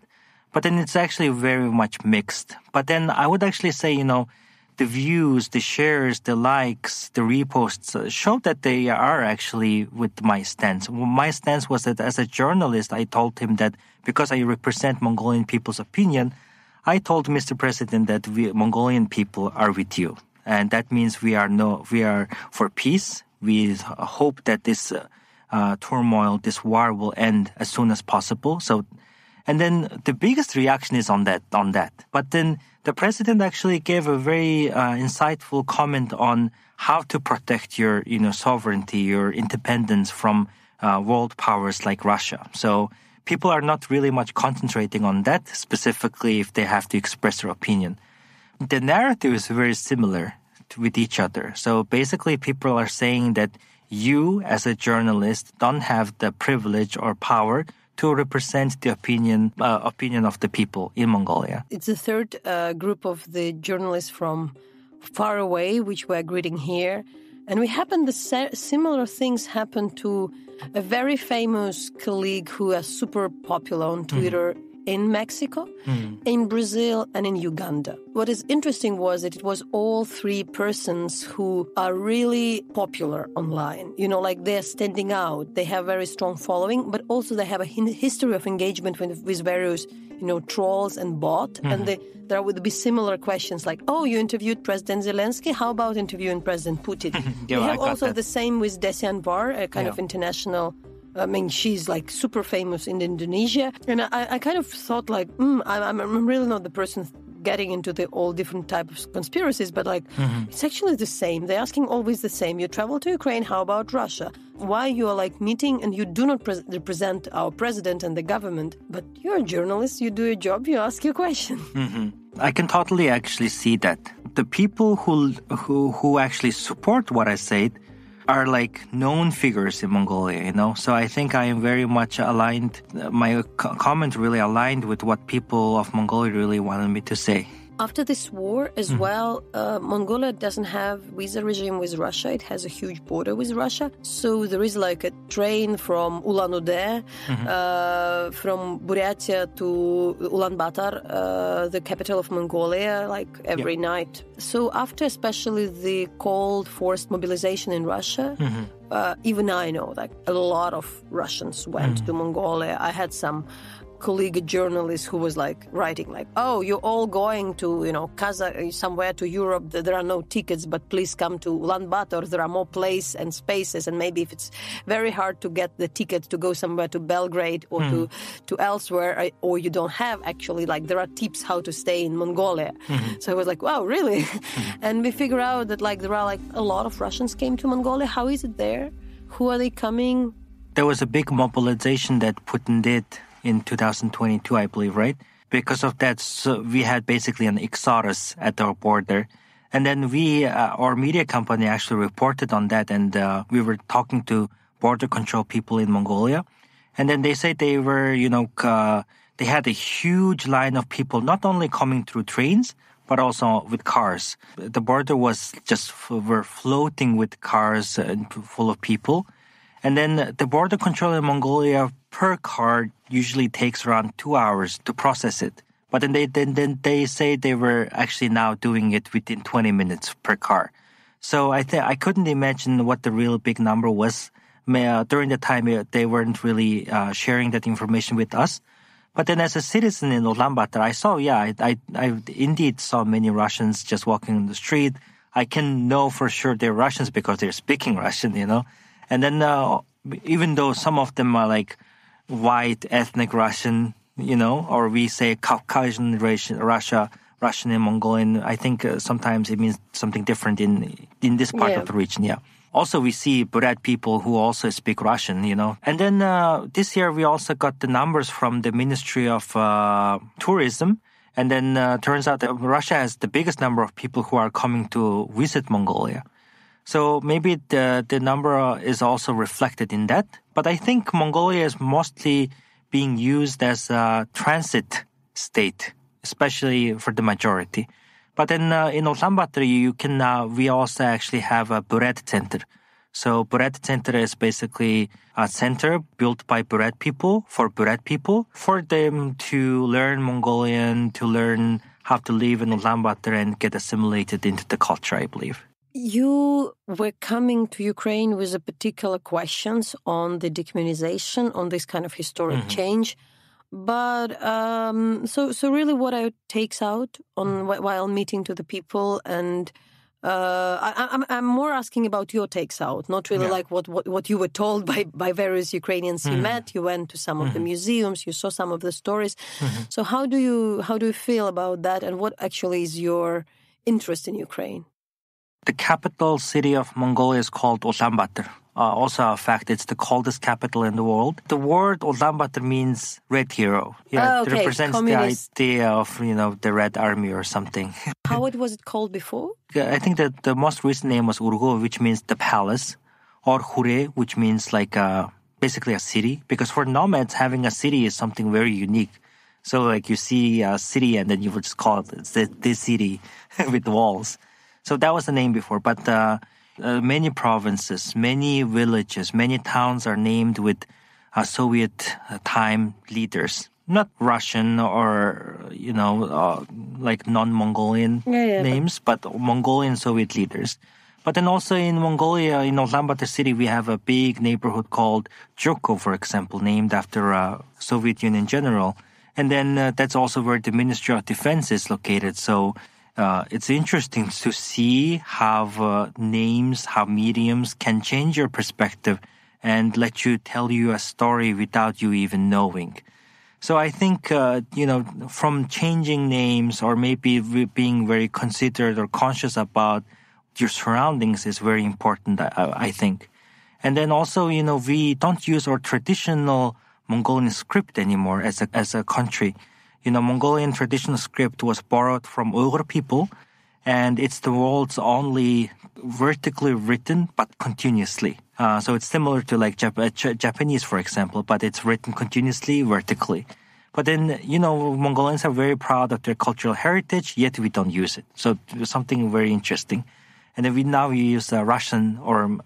But then it's actually very much mixed. But then I would actually say, the views, the shares, the likes, the reposts show that they are actually with my stance. My stance was that as a journalist, I told him that because I represent Mongolian people's opinion, I told Mr. President that we Mongolian people are with you. And that means we are for peace. We hope that this turmoil, this war will end as soon as possible. And then the biggest reaction is on that. But then the president actually gave a very insightful comment on how to protect your, sovereignty, your independence from world powers like Russia. So people are not really much concentrating on that, specifically if they have to express their opinion. The narrative is very similar with each other. So basically people are saying that you as a journalist don't have the privilege or power to represent the opinion of the people in Mongolia. It's the third group of the journalists from far away, which we're greeting here. And similar things happened to a very famous colleague who is super popular on Twitter in Mexico, in Brazil, and in Uganda. What is interesting was that it was all three persons who are really popular online. They're standing out. They have very strong following, but also they have a history of engagement with various, trolls and bot. And there would be similar questions like, oh, you interviewed President Zelensky? How about interviewing President Putin? Yeah, we have also the same with Ulaanbaatar, a kind of international... she's super famous in Indonesia. And I kind of thought I'm really not the person getting into all different types of conspiracies, but it's actually the same. They're asking always the same. You travel to Ukraine, how about Russia? Why you are meeting and you do not represent our president and the government, but you're a journalist, you do your job, you ask your question. I can totally actually see that. The people who actually support what I said are known figures in Mongolia, So I think I am very much aligned. My comment really aligned with what people of Mongolia really wanted me to say. After this war as well, Mongolia doesn't have visa regime with Russia. It has a huge border with Russia. So there is a train from Ulaanbaatar, from Buryatia to Ulaanbaatar, the capital of Mongolia, every night. So after especially the cold forced mobilization in Russia, even I know a lot of Russians went to Mongolia. I had some colleague journalist who was writing oh, you're all going to Kazakh somewhere to Europe, there are no tickets, but please come to Ulaanbaatar, there are more place and spaces, and maybe if it's very hard to get the ticket to go somewhere to Belgrade or to elsewhere, or you don't have actually there are tips how to stay in Mongolia. So I was wow, really? And we figure out that there are a lot of Russians came to Mongolia. How is it there? Who are they coming? There was a big mobilization that Putin did in 2022, I believe, right? Because of that, so we had basically an exodus at our border. And then our media company actually reported on that, and we were talking to border control people in Mongolia. And then they said they were, they had a huge line of people, not only coming through trains, but also with cars. The border was we're floating with cars and full of people. And then the border control in Mongolia per car usually takes around 2 hours to process it. But then they say they were actually now doing it within 20 minutes per car. So I couldn't imagine what the real big number was. During the time, they weren't really sharing that information with us. But then as a citizen in Ulaanbaatar, I saw, I indeed saw many Russians just walking on the street. I can know for sure they're Russians because they're speaking Russian, And then even though some of them are like white ethnic Russian, or we say Caucasian Russian and Mongolian, I think sometimes it means something different in this part of the region, Also, we see Buryat people who also speak Russian, And then this year, we also got the numbers from the Ministry of Tourism. And then turns out that Russia has the biggest number of people who are coming to visit Mongolia. So maybe the number is also reflected in that. But I think Mongolia is mostly being used as a transit state, especially for the majority. But then in Ulaanbaatar, we also actually have a Buryat Center. So Buryat Center is basically a center built by Buryat people, for them to learn Mongolian, to learn how to live in Ulaanbaatar and get assimilated into the culture, I believe. You were coming to Ukraine with a particular questions on the decommunization, on this kind of historic change. But so really what I takes out on while meeting to the people, and I'm more asking about your takes out, not really like what you were told by various Ukrainians you met. You went to some of the museums, you saw some of the stories. So how do you feel about that, and what actually is your interest in Ukraine? The capital city of Mongolia is called Ulaanbaatar. Also, a fact, it's the coldest capital in the world. The word Ulaanbaatar means red hero. It represents Communist. The idea of, the Red Army or something. How was it called before? I think that the most recent name was Urgo, which means the palace, or Horde, which means like basically a city. Because for nomads, having a city is something very unique. So like you see a city and then you would just call it this city with walls. So that was the name before, but many provinces, many villages, many towns are named with Soviet time leaders. Not Russian or, like non-Mongolian names, but Mongolian Soviet leaders. But then also in Mongolia, in Ulaanbaatar city, we have a big neighborhood called Zhukov, for example, named after a Soviet Union general. And then that's also where the Ministry of Defense is located. So it's interesting to see how names, how mediums can change your perspective and let you tell you a story without you even knowing. So I think, from changing names or maybe being very considerate or conscious about your surroundings is very important, I think. And then also, we don't use our traditional Mongolian script anymore as a country. Mongolian traditional script was borrowed from Uyghur people, and it's the world's only vertically written, but continuously. So it's similar to like Japanese, for example, but it's written continuously, vertically. But then, Mongolians are very proud of their cultural heritage, yet we don't use it. So it's something very interesting. And then we use Russian, or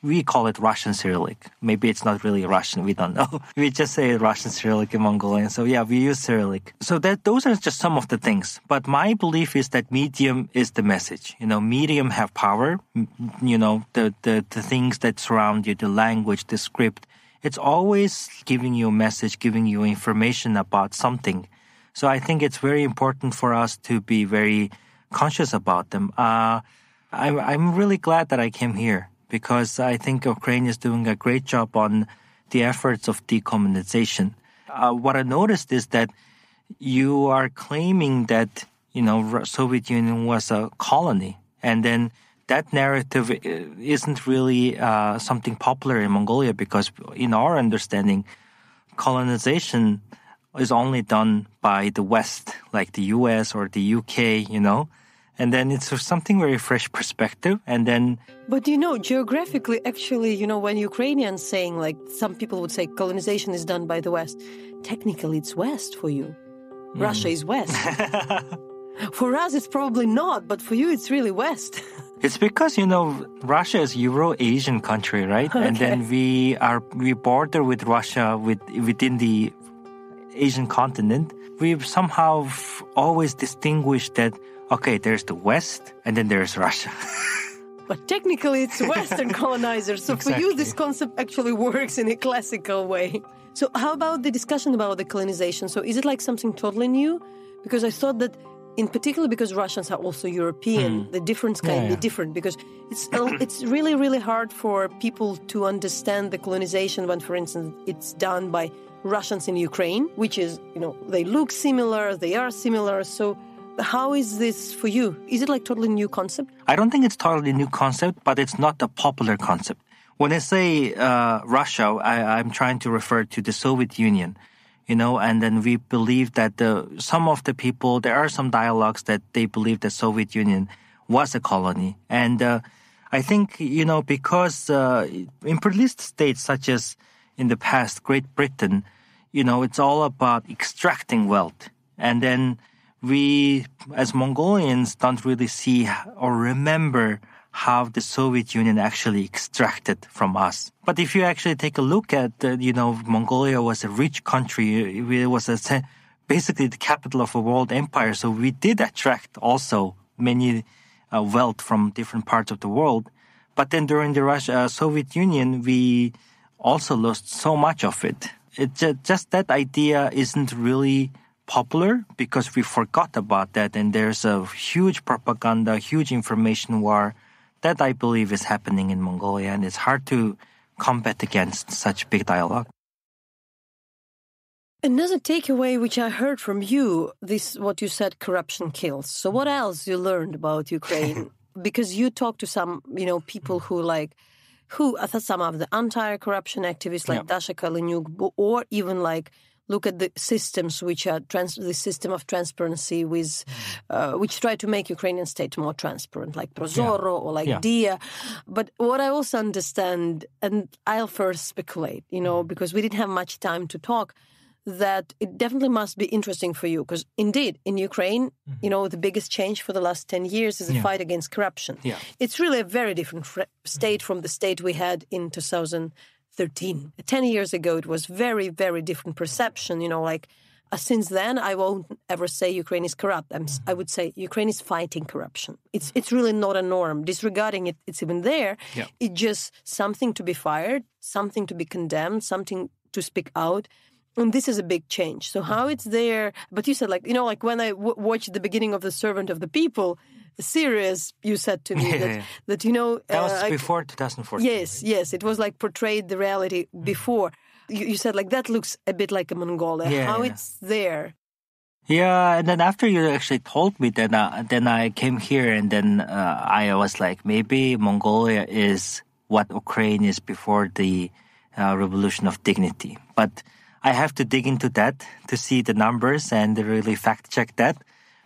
we call it Russian Cyrillic. Maybe it's not really Russian. We don't know. We just say Russian Cyrillic in Mongolian. So we use Cyrillic. So those are just some of the things. But my belief is that medium is the message. Medium have power. The things that surround you, the language, the script. It's always giving you a message, giving you information about something. So I think it's very important for us to be very conscious about them. I'm really glad that I came here, because I think Ukraine is doing a great job on the efforts of decommunization. What I noticed is that you are claiming that, Soviet Union was a colony, and then that narrative isn't really something popular in Mongolia, because in our understanding, colonization is only done by the West, like the US or the UK, And then it's something very fresh perspective. And then... But geographically, actually, when Ukrainians saying, like, some people would say colonization is done by the West, technically it's West for you. Russia is West. For us, it's probably not, but for you, it's really West. It's because, Russia is Euro-Asian country, right? Okay. And then we border with Russia within the Asian continent. We've somehow always distinguished that, okay, there's the West, and then there's Russia. But technically, it's Western colonizers. So exactly. For you, this concept actually works in a classical way. So how about the discussion about the colonization? So is it like something totally new? Because I thought that, in particular, because Russians are also European, the difference can be different, because it's really, really hard for people to understand the colonization when, for instance, it's done by Russians in Ukraine, which is, they look similar, they are similar. So how is this for you? Is it like totally new concept? I don't think it's totally new concept, but it's not a popular concept. When I say Russia, I'm trying to refer to the Soviet Union. And then we believe that some of the people, there are some dialogues that they believe the Soviet Union was a colony. And I think, because imperialist states such as in the past, Great Britain, it's all about extracting wealth. And then we, as Mongolians, don't really see or remember how the Soviet Union actually extracted from us. But if you actually take a look at, Mongolia was a rich country. It was basically the capital of a world empire. So we did attract also many wealth from different parts of the world. But then during the Soviet Union, we also lost so much of it. It's just that idea isn't really popular because we forgot about that. And there's a huge propaganda, huge information war that I believe is happening in Mongolia, and it's hard to combat against such big dialogue. Another takeaway which I heard from you, what you said, corruption kills. So what else you learned about Ukraine? Because you talked to some, people who I thought some of the anti-corruption activists like Dasha Kalenyuk, or even look at the systems which are the system of transparency with, which try to make Ukrainian state more transparent, like Prozoro or Dia. But what I also understand, and I'll first speculate, because we didn't have much time to talk, that it definitely must be interesting for you. Because indeed, in Ukraine, the biggest change for the last 10 years is the fight against corruption. Yeah. It's really a very different state from the state we had in 2013. 10 years ago, it was very, very different perception. Since then, I won't ever say Ukraine is corrupt. I would say Ukraine is fighting corruption. It's really not a norm. Disregarding it, it's even there. Yeah. It's just something to be fired, something to be condemned, something to speak out. And this is a big change. So how it's there, but you said when I watched the beginning of The Servant of the People, the series, you said to me that that was before 2014. Yes, it was portrayed the reality before. You said that looks a bit like a Mongolia. How it's there? Yeah, and then after you actually told me, then I came here, and then I was like, maybe Mongolia is what Ukraine is before the Revolution of Dignity. But I have to dig into that to see the numbers and really fact check that.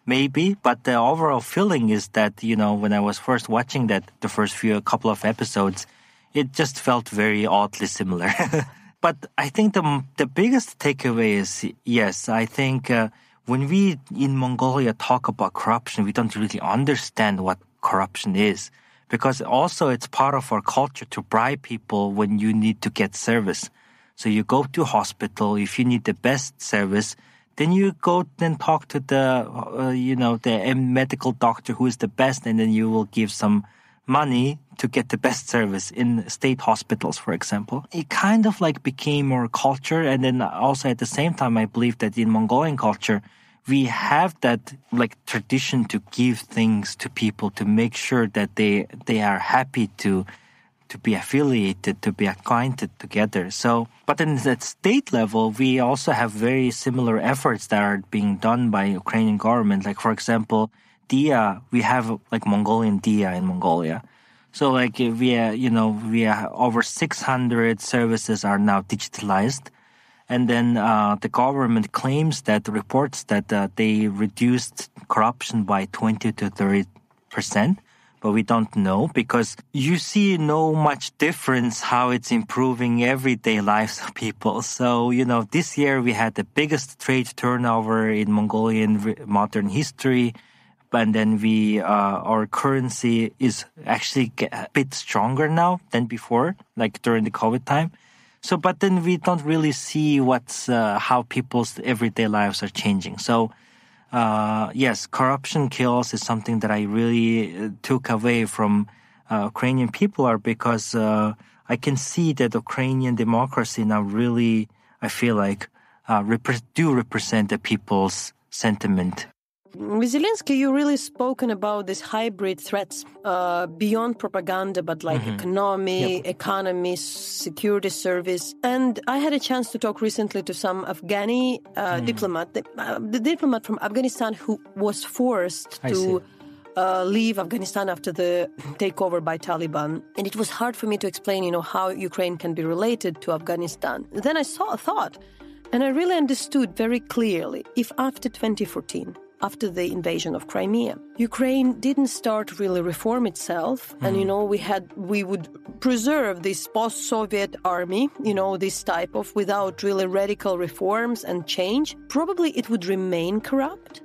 Maybe, but the overall feeling is that, when I was first watching that, the first couple of episodes, it just felt very oddly similar. But I think the biggest takeaway is, yes, I think when we in Mongolia talk about corruption, we don't really understand what corruption is. Because also it's part of our culture to bribe people when you need to get service. So you go to hospital, if you need the best service, then you go and talk to the medical doctor who is the best, and then you will give some money to get the best service in state hospitals, for example. It kind of became our culture. And then also at the same time, I believe that in Mongolian culture, we have that tradition to give things to people to make sure that they are happy to be affiliated, to be acquainted together. So, but in that state level, we also have very similar efforts that are being done by Ukrainian government. For example, Dia, we have Mongolian Dia in Mongolia. So we are over 600 services are now digitalized. And then the government claims that reports that they reduced corruption by 20 to 30%. But we don't know because you see no much difference how it's improving everyday lives of people. So, this year we had the biggest trade turnover in Mongolian modern history. And then our currency is actually a bit stronger now than before, during the COVID time. So, but then we don't really see how people's everyday lives are changing. So, yes, corruption kills is something that I really took away from Ukrainian people because I can see that Ukrainian democracy now really I feel like do represent the people's sentiment. With Zelensky, you really spoken about these hybrid threats beyond propaganda, but like economy, security service. And I had a chance to talk recently to some Afghani diplomat, the diplomat from Afghanistan who was forced to leave Afghanistan after the takeover by Taliban. And it was hard for me to explain, how Ukraine can be related to Afghanistan. Then I thought, and I really understood very clearly, if after 2014, after the invasion of Crimea, Ukraine didn't start really reform itself. And, we would preserve this post-Soviet army, this type of without really radical reforms and change. Probably it would remain corrupt.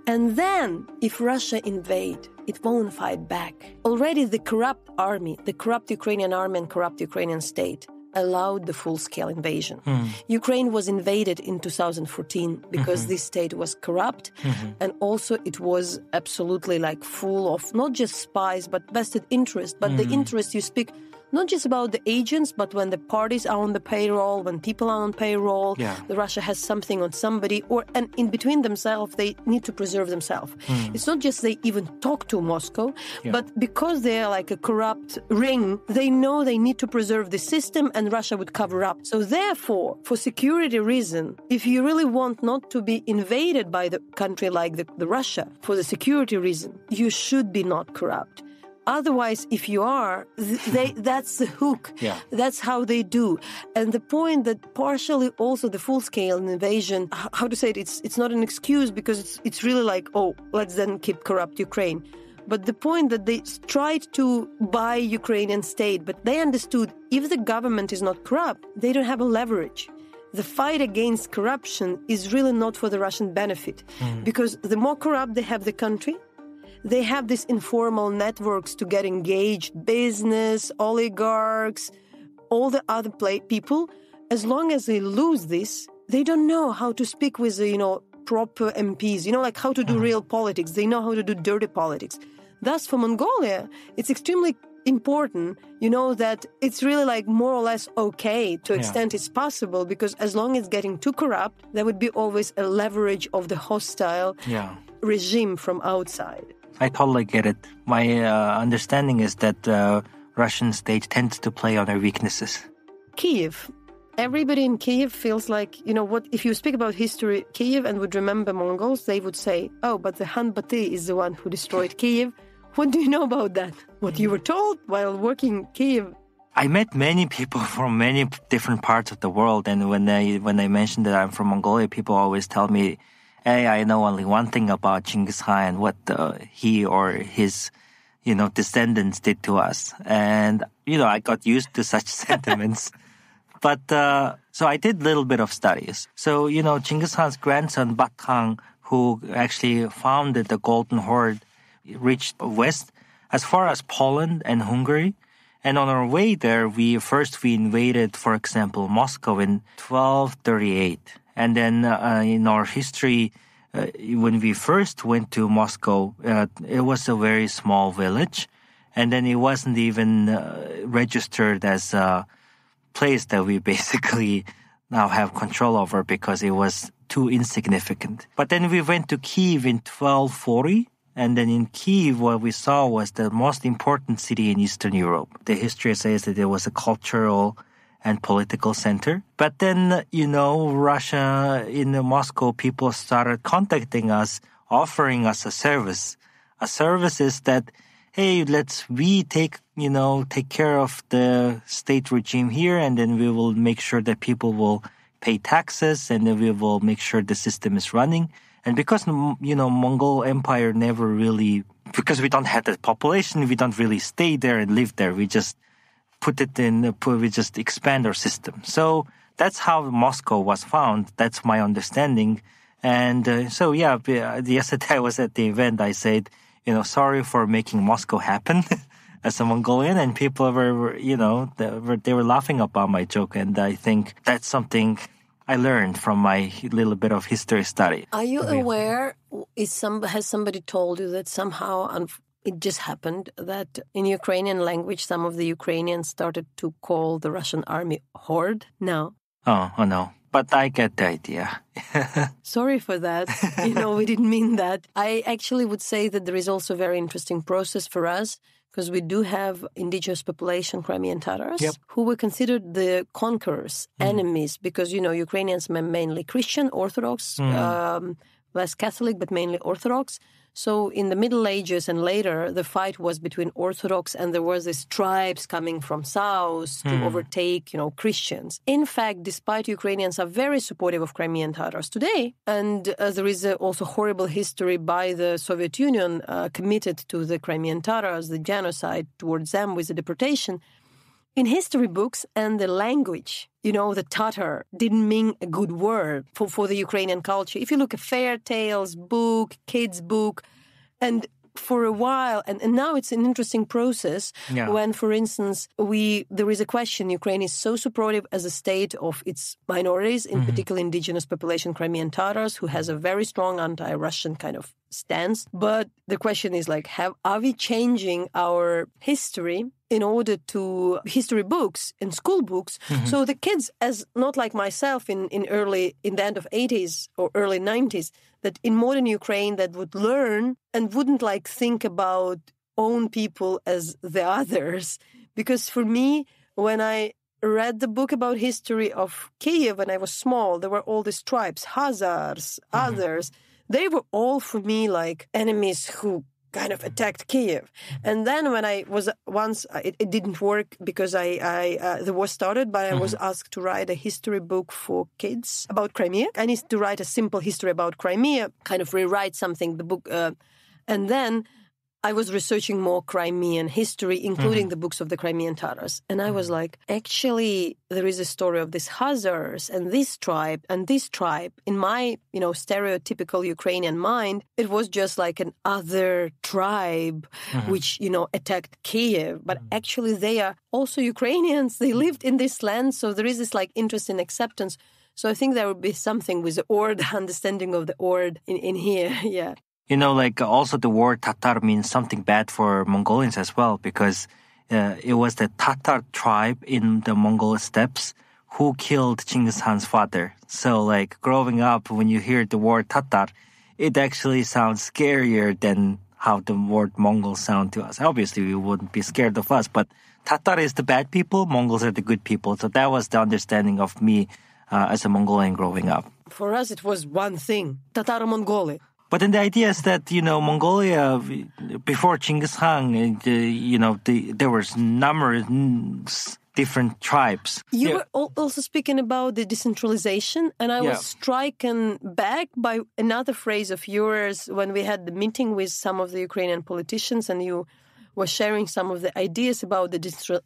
And then if Russia invade, it won't fight back. Already the corrupt army, the corrupt Ukrainian army and corrupt Ukrainian state allowed the full-scale invasion. Ukraine was invaded in 2014 because this state was corrupt, and also it was absolutely full of not just spies but vested interest. But the interest you speak not just about the agents, but when the parties are on the payroll, when people are on payroll, the Russia has something on somebody, and in between themselves, they need to preserve themselves. It's not just they even talk to Moscow, but because they're like a corrupt ring, they know they need to preserve the system and Russia would cover up. So therefore, for security reason, if you really want not to be invaded by the country like the Russia, for the security reason, you should be not corrupt. Otherwise, if you are, that's the hook. That's how they do. And the point that partially also the full-scale invasion, how to say it, it's not an excuse because it's really let's then keep corrupt Ukraine. But the point that they tried to buy Ukrainian state, but they understood if the government is not corrupt, they don't have a leverage. The fight against corruption is really not for the Russian benefit because the more corrupt they have the country, they have these informal networks to get engaged, business, oligarchs, all the other people. As long as they lose this, they don't know how to speak with the, proper MPs, how to do real politics. They know how to do dirty politics. Thus, for Mongolia, it's extremely important, that it's really more or less okay to extent it's possible, because as long as it's getting too corrupt, there would be always a leverage of the hostile regime from outside. I totally get it. My understanding is that Russian state tends to play on their weaknesses. Kiev. Everybody in Kiev feels like, if you speak about history, Kiev, and would remember Mongols, they would say, oh, but the Han Bati is the one who destroyed Kiev. What do you know about that? What you were told while working in Kiev? I met many people from many different parts of the world, and when I mentioned that I'm from Mongolia, people always tell me, hey, I know only one thing about Genghis Khan and what he or his, descendants did to us. And, I got used to such sentiments. But, so I did a little bit of studies. So, Genghis Khan's grandson, Batu Khan, who actually founded the Golden Horde, reached west as far as Poland and Hungary. And on our way there, we invaded, for example, Moscow in 1238. And then in our history, when we first went to Moscow, it was a very small village. And then it wasn't even registered as a place that we basically now have control over because it was too insignificant. But then we went to Kyiv in 1240. And then in Kyiv, what we saw was the most important city in Eastern Europe. The history says that it was a cultural and political center. But then, Russia, in Moscow, people started contacting us, offering us a service. A service is that, hey, we take care of the state regime here, and then we will make sure that people will pay taxes, and then we will make sure the system is running. And because, Mongol Empire never really, because we don't have the population, we don't really stay there and live there. We just we just expand our system. So that's how Moscow was found. That's my understanding. And yesterday I was at the event. I said, sorry for making Moscow happen as a Mongolian. And people were they were laughing about my joke. And I think that's something I learned from my little bit of history study. Are you aware, has somebody told you that somehow it just happened that in Ukrainian language, some of the Ukrainians started to call the Russian army Horde? No. Oh no. But I get the idea. Sorry for that. We didn't mean that. I actually would say that there is also a very interesting process for us, because we do have indigenous population, Crimean Tatars, who were considered the conquerors, enemies, because, Ukrainians were mainly Christian, Orthodox, less Catholic, but mainly Orthodox. So in the Middle Ages and later, the fight was between Orthodox, and there was these tribes coming from south to overtake, Christians. In fact, despite Ukrainians are very supportive of Crimean Tatars today, and there is also horrible history by the Soviet Union committed to the Crimean Tatars, the genocide towards them with the deportation. In history books and the language, the Tatar didn't mean a good word for the Ukrainian culture. If you look at fairy tales, book, kids' book, and for a while, and now it's an interesting process when, for instance, there is a question, Ukraine is so supportive as a state of its minorities, in particular indigenous population, Crimean Tatars, who has a very strong anti-Russian kind of stance. But the question is are we changing our history in order to history books and school books? So the kids, as not like myself in the end of 80s or early 90s, that in modern Ukraine that would learn and wouldn't think about own people as the others. Because for me, when I read the book about history of Kiev when I was small, there were all these tribes, Khazars, others. They were all for me enemies who kind of attacked Kiev. And then when I was it didn't work because the war started, but I was asked to write a history book for kids about Crimea. I needed to write a simple history about Crimea, kind of rewrite something, the book. And then I was researching more Crimean history, including the books of the Crimean Tatars. And I was actually, there is a story of these Khazars and this tribe and this tribe. In my, stereotypical Ukrainian mind, it was just an other tribe which, attacked Kiev. But actually they are also Ukrainians. They lived in this land. So there is this interesting acceptance. So I think there would be something with the Horde, understanding of the Horde in here. Yeah. Also the word Tatar means something bad for Mongolians as well, because it was the Tatar tribe in the Mongol steppes who killed Genghis Khan's father. So growing up, when you hear the word Tatar, it actually sounds scarier than how the word Mongol sound to us. Obviously, we wouldn't be scared of us, but Tatar is the bad people, Mongols are the good people. So that was the understanding of me as a Mongolian growing up. For us, it was one thing, Tataro-Mongolia. But then the idea is that, Mongolia, before Genghis Khan, there was numerous different tribes. You were also speaking about the decentralization, and I was stricken back by another phrase of yours when we had the meeting with some of the Ukrainian politicians, and you were sharing some of the ideas about the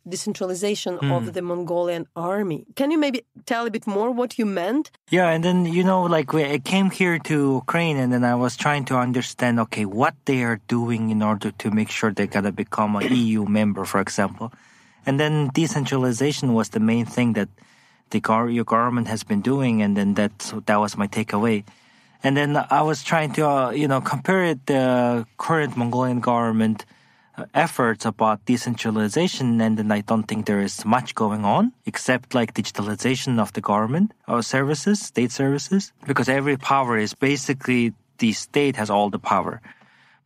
decentralization of the Mongolian army. Can you maybe tell a bit more what you meant? Yeah, and then, I came here to Ukraine, and then I was trying to understand, what they are doing in order to make sure they're going to become an EU member, for example. And then decentralization was the main thing that your government has been doing, and then that was my takeaway. And then I was trying to, compare it the current Mongolian government efforts about decentralization, and then I don't think there is much going on except digitalization of the government or services, state services, because every power is basically the state has all the power.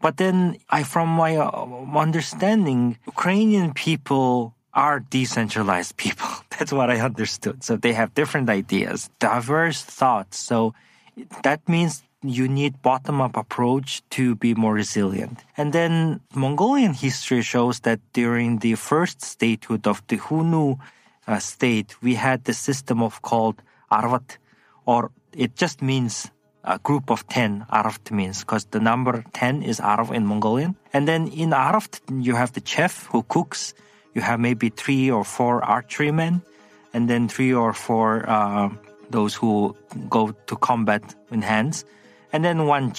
But then from my understanding, Ukrainian people are decentralized people. That's what I understood. So they have different ideas, diverse thoughts. So that means you need bottom-up approach to be more resilient. And then Mongolian history shows that during the first statehood of the Hunu state, we had the system of called Arvat, or it just means a group of 10, Arvat means, because the number 10 is Arv in Mongolian. And then in Arvat, you have the chef who cooks, you have maybe 3 or 4 archerymen, and then 3 or 4 those who go to combat in hands. And then one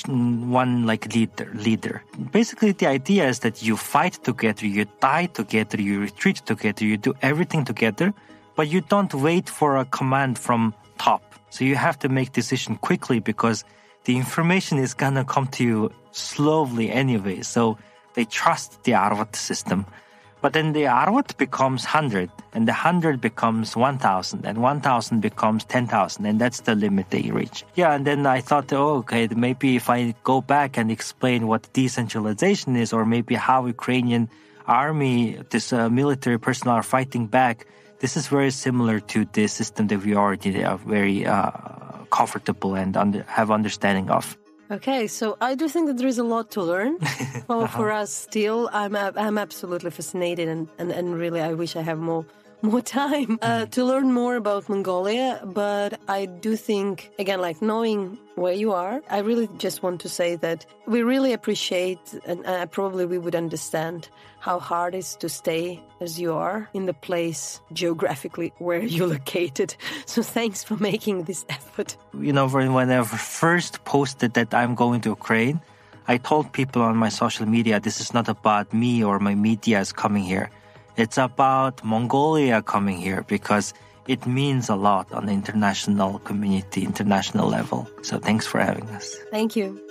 leader. Basically, the idea is that you fight together, you die together, you retreat together, you do everything together, but you don't wait for a command from top. So you have to make decision quickly because the information is gonna come to you slowly anyway. So they trust the Arvat system. But then the arwat becomes 100, and the 100 becomes 1,000, and 1,000 becomes 10,000, and that's the limit they reach. Yeah, and then I thought, maybe if I go back and explain what decentralization is, or maybe how Ukrainian army, this military personnel are fighting back, this is very similar to the system that we already are very comfortable and have understanding of. Okay, so I do think that there is a lot to learn for us still. I'm absolutely fascinated and really I wish I have more time to learn more about Mongolia. But I do think, again, like knowing where you are, I really just want to say that we really appreciate and probably we would understand how hard it is to stay as you are in the place geographically where you're located. So thanks for making this effort. When I first posted that I'm going to Ukraine, I told people on my social media, this is not about me or my media is coming here. It's about Mongolia coming here because it means a lot on the international community, international level. So thanks for having us. Thank you.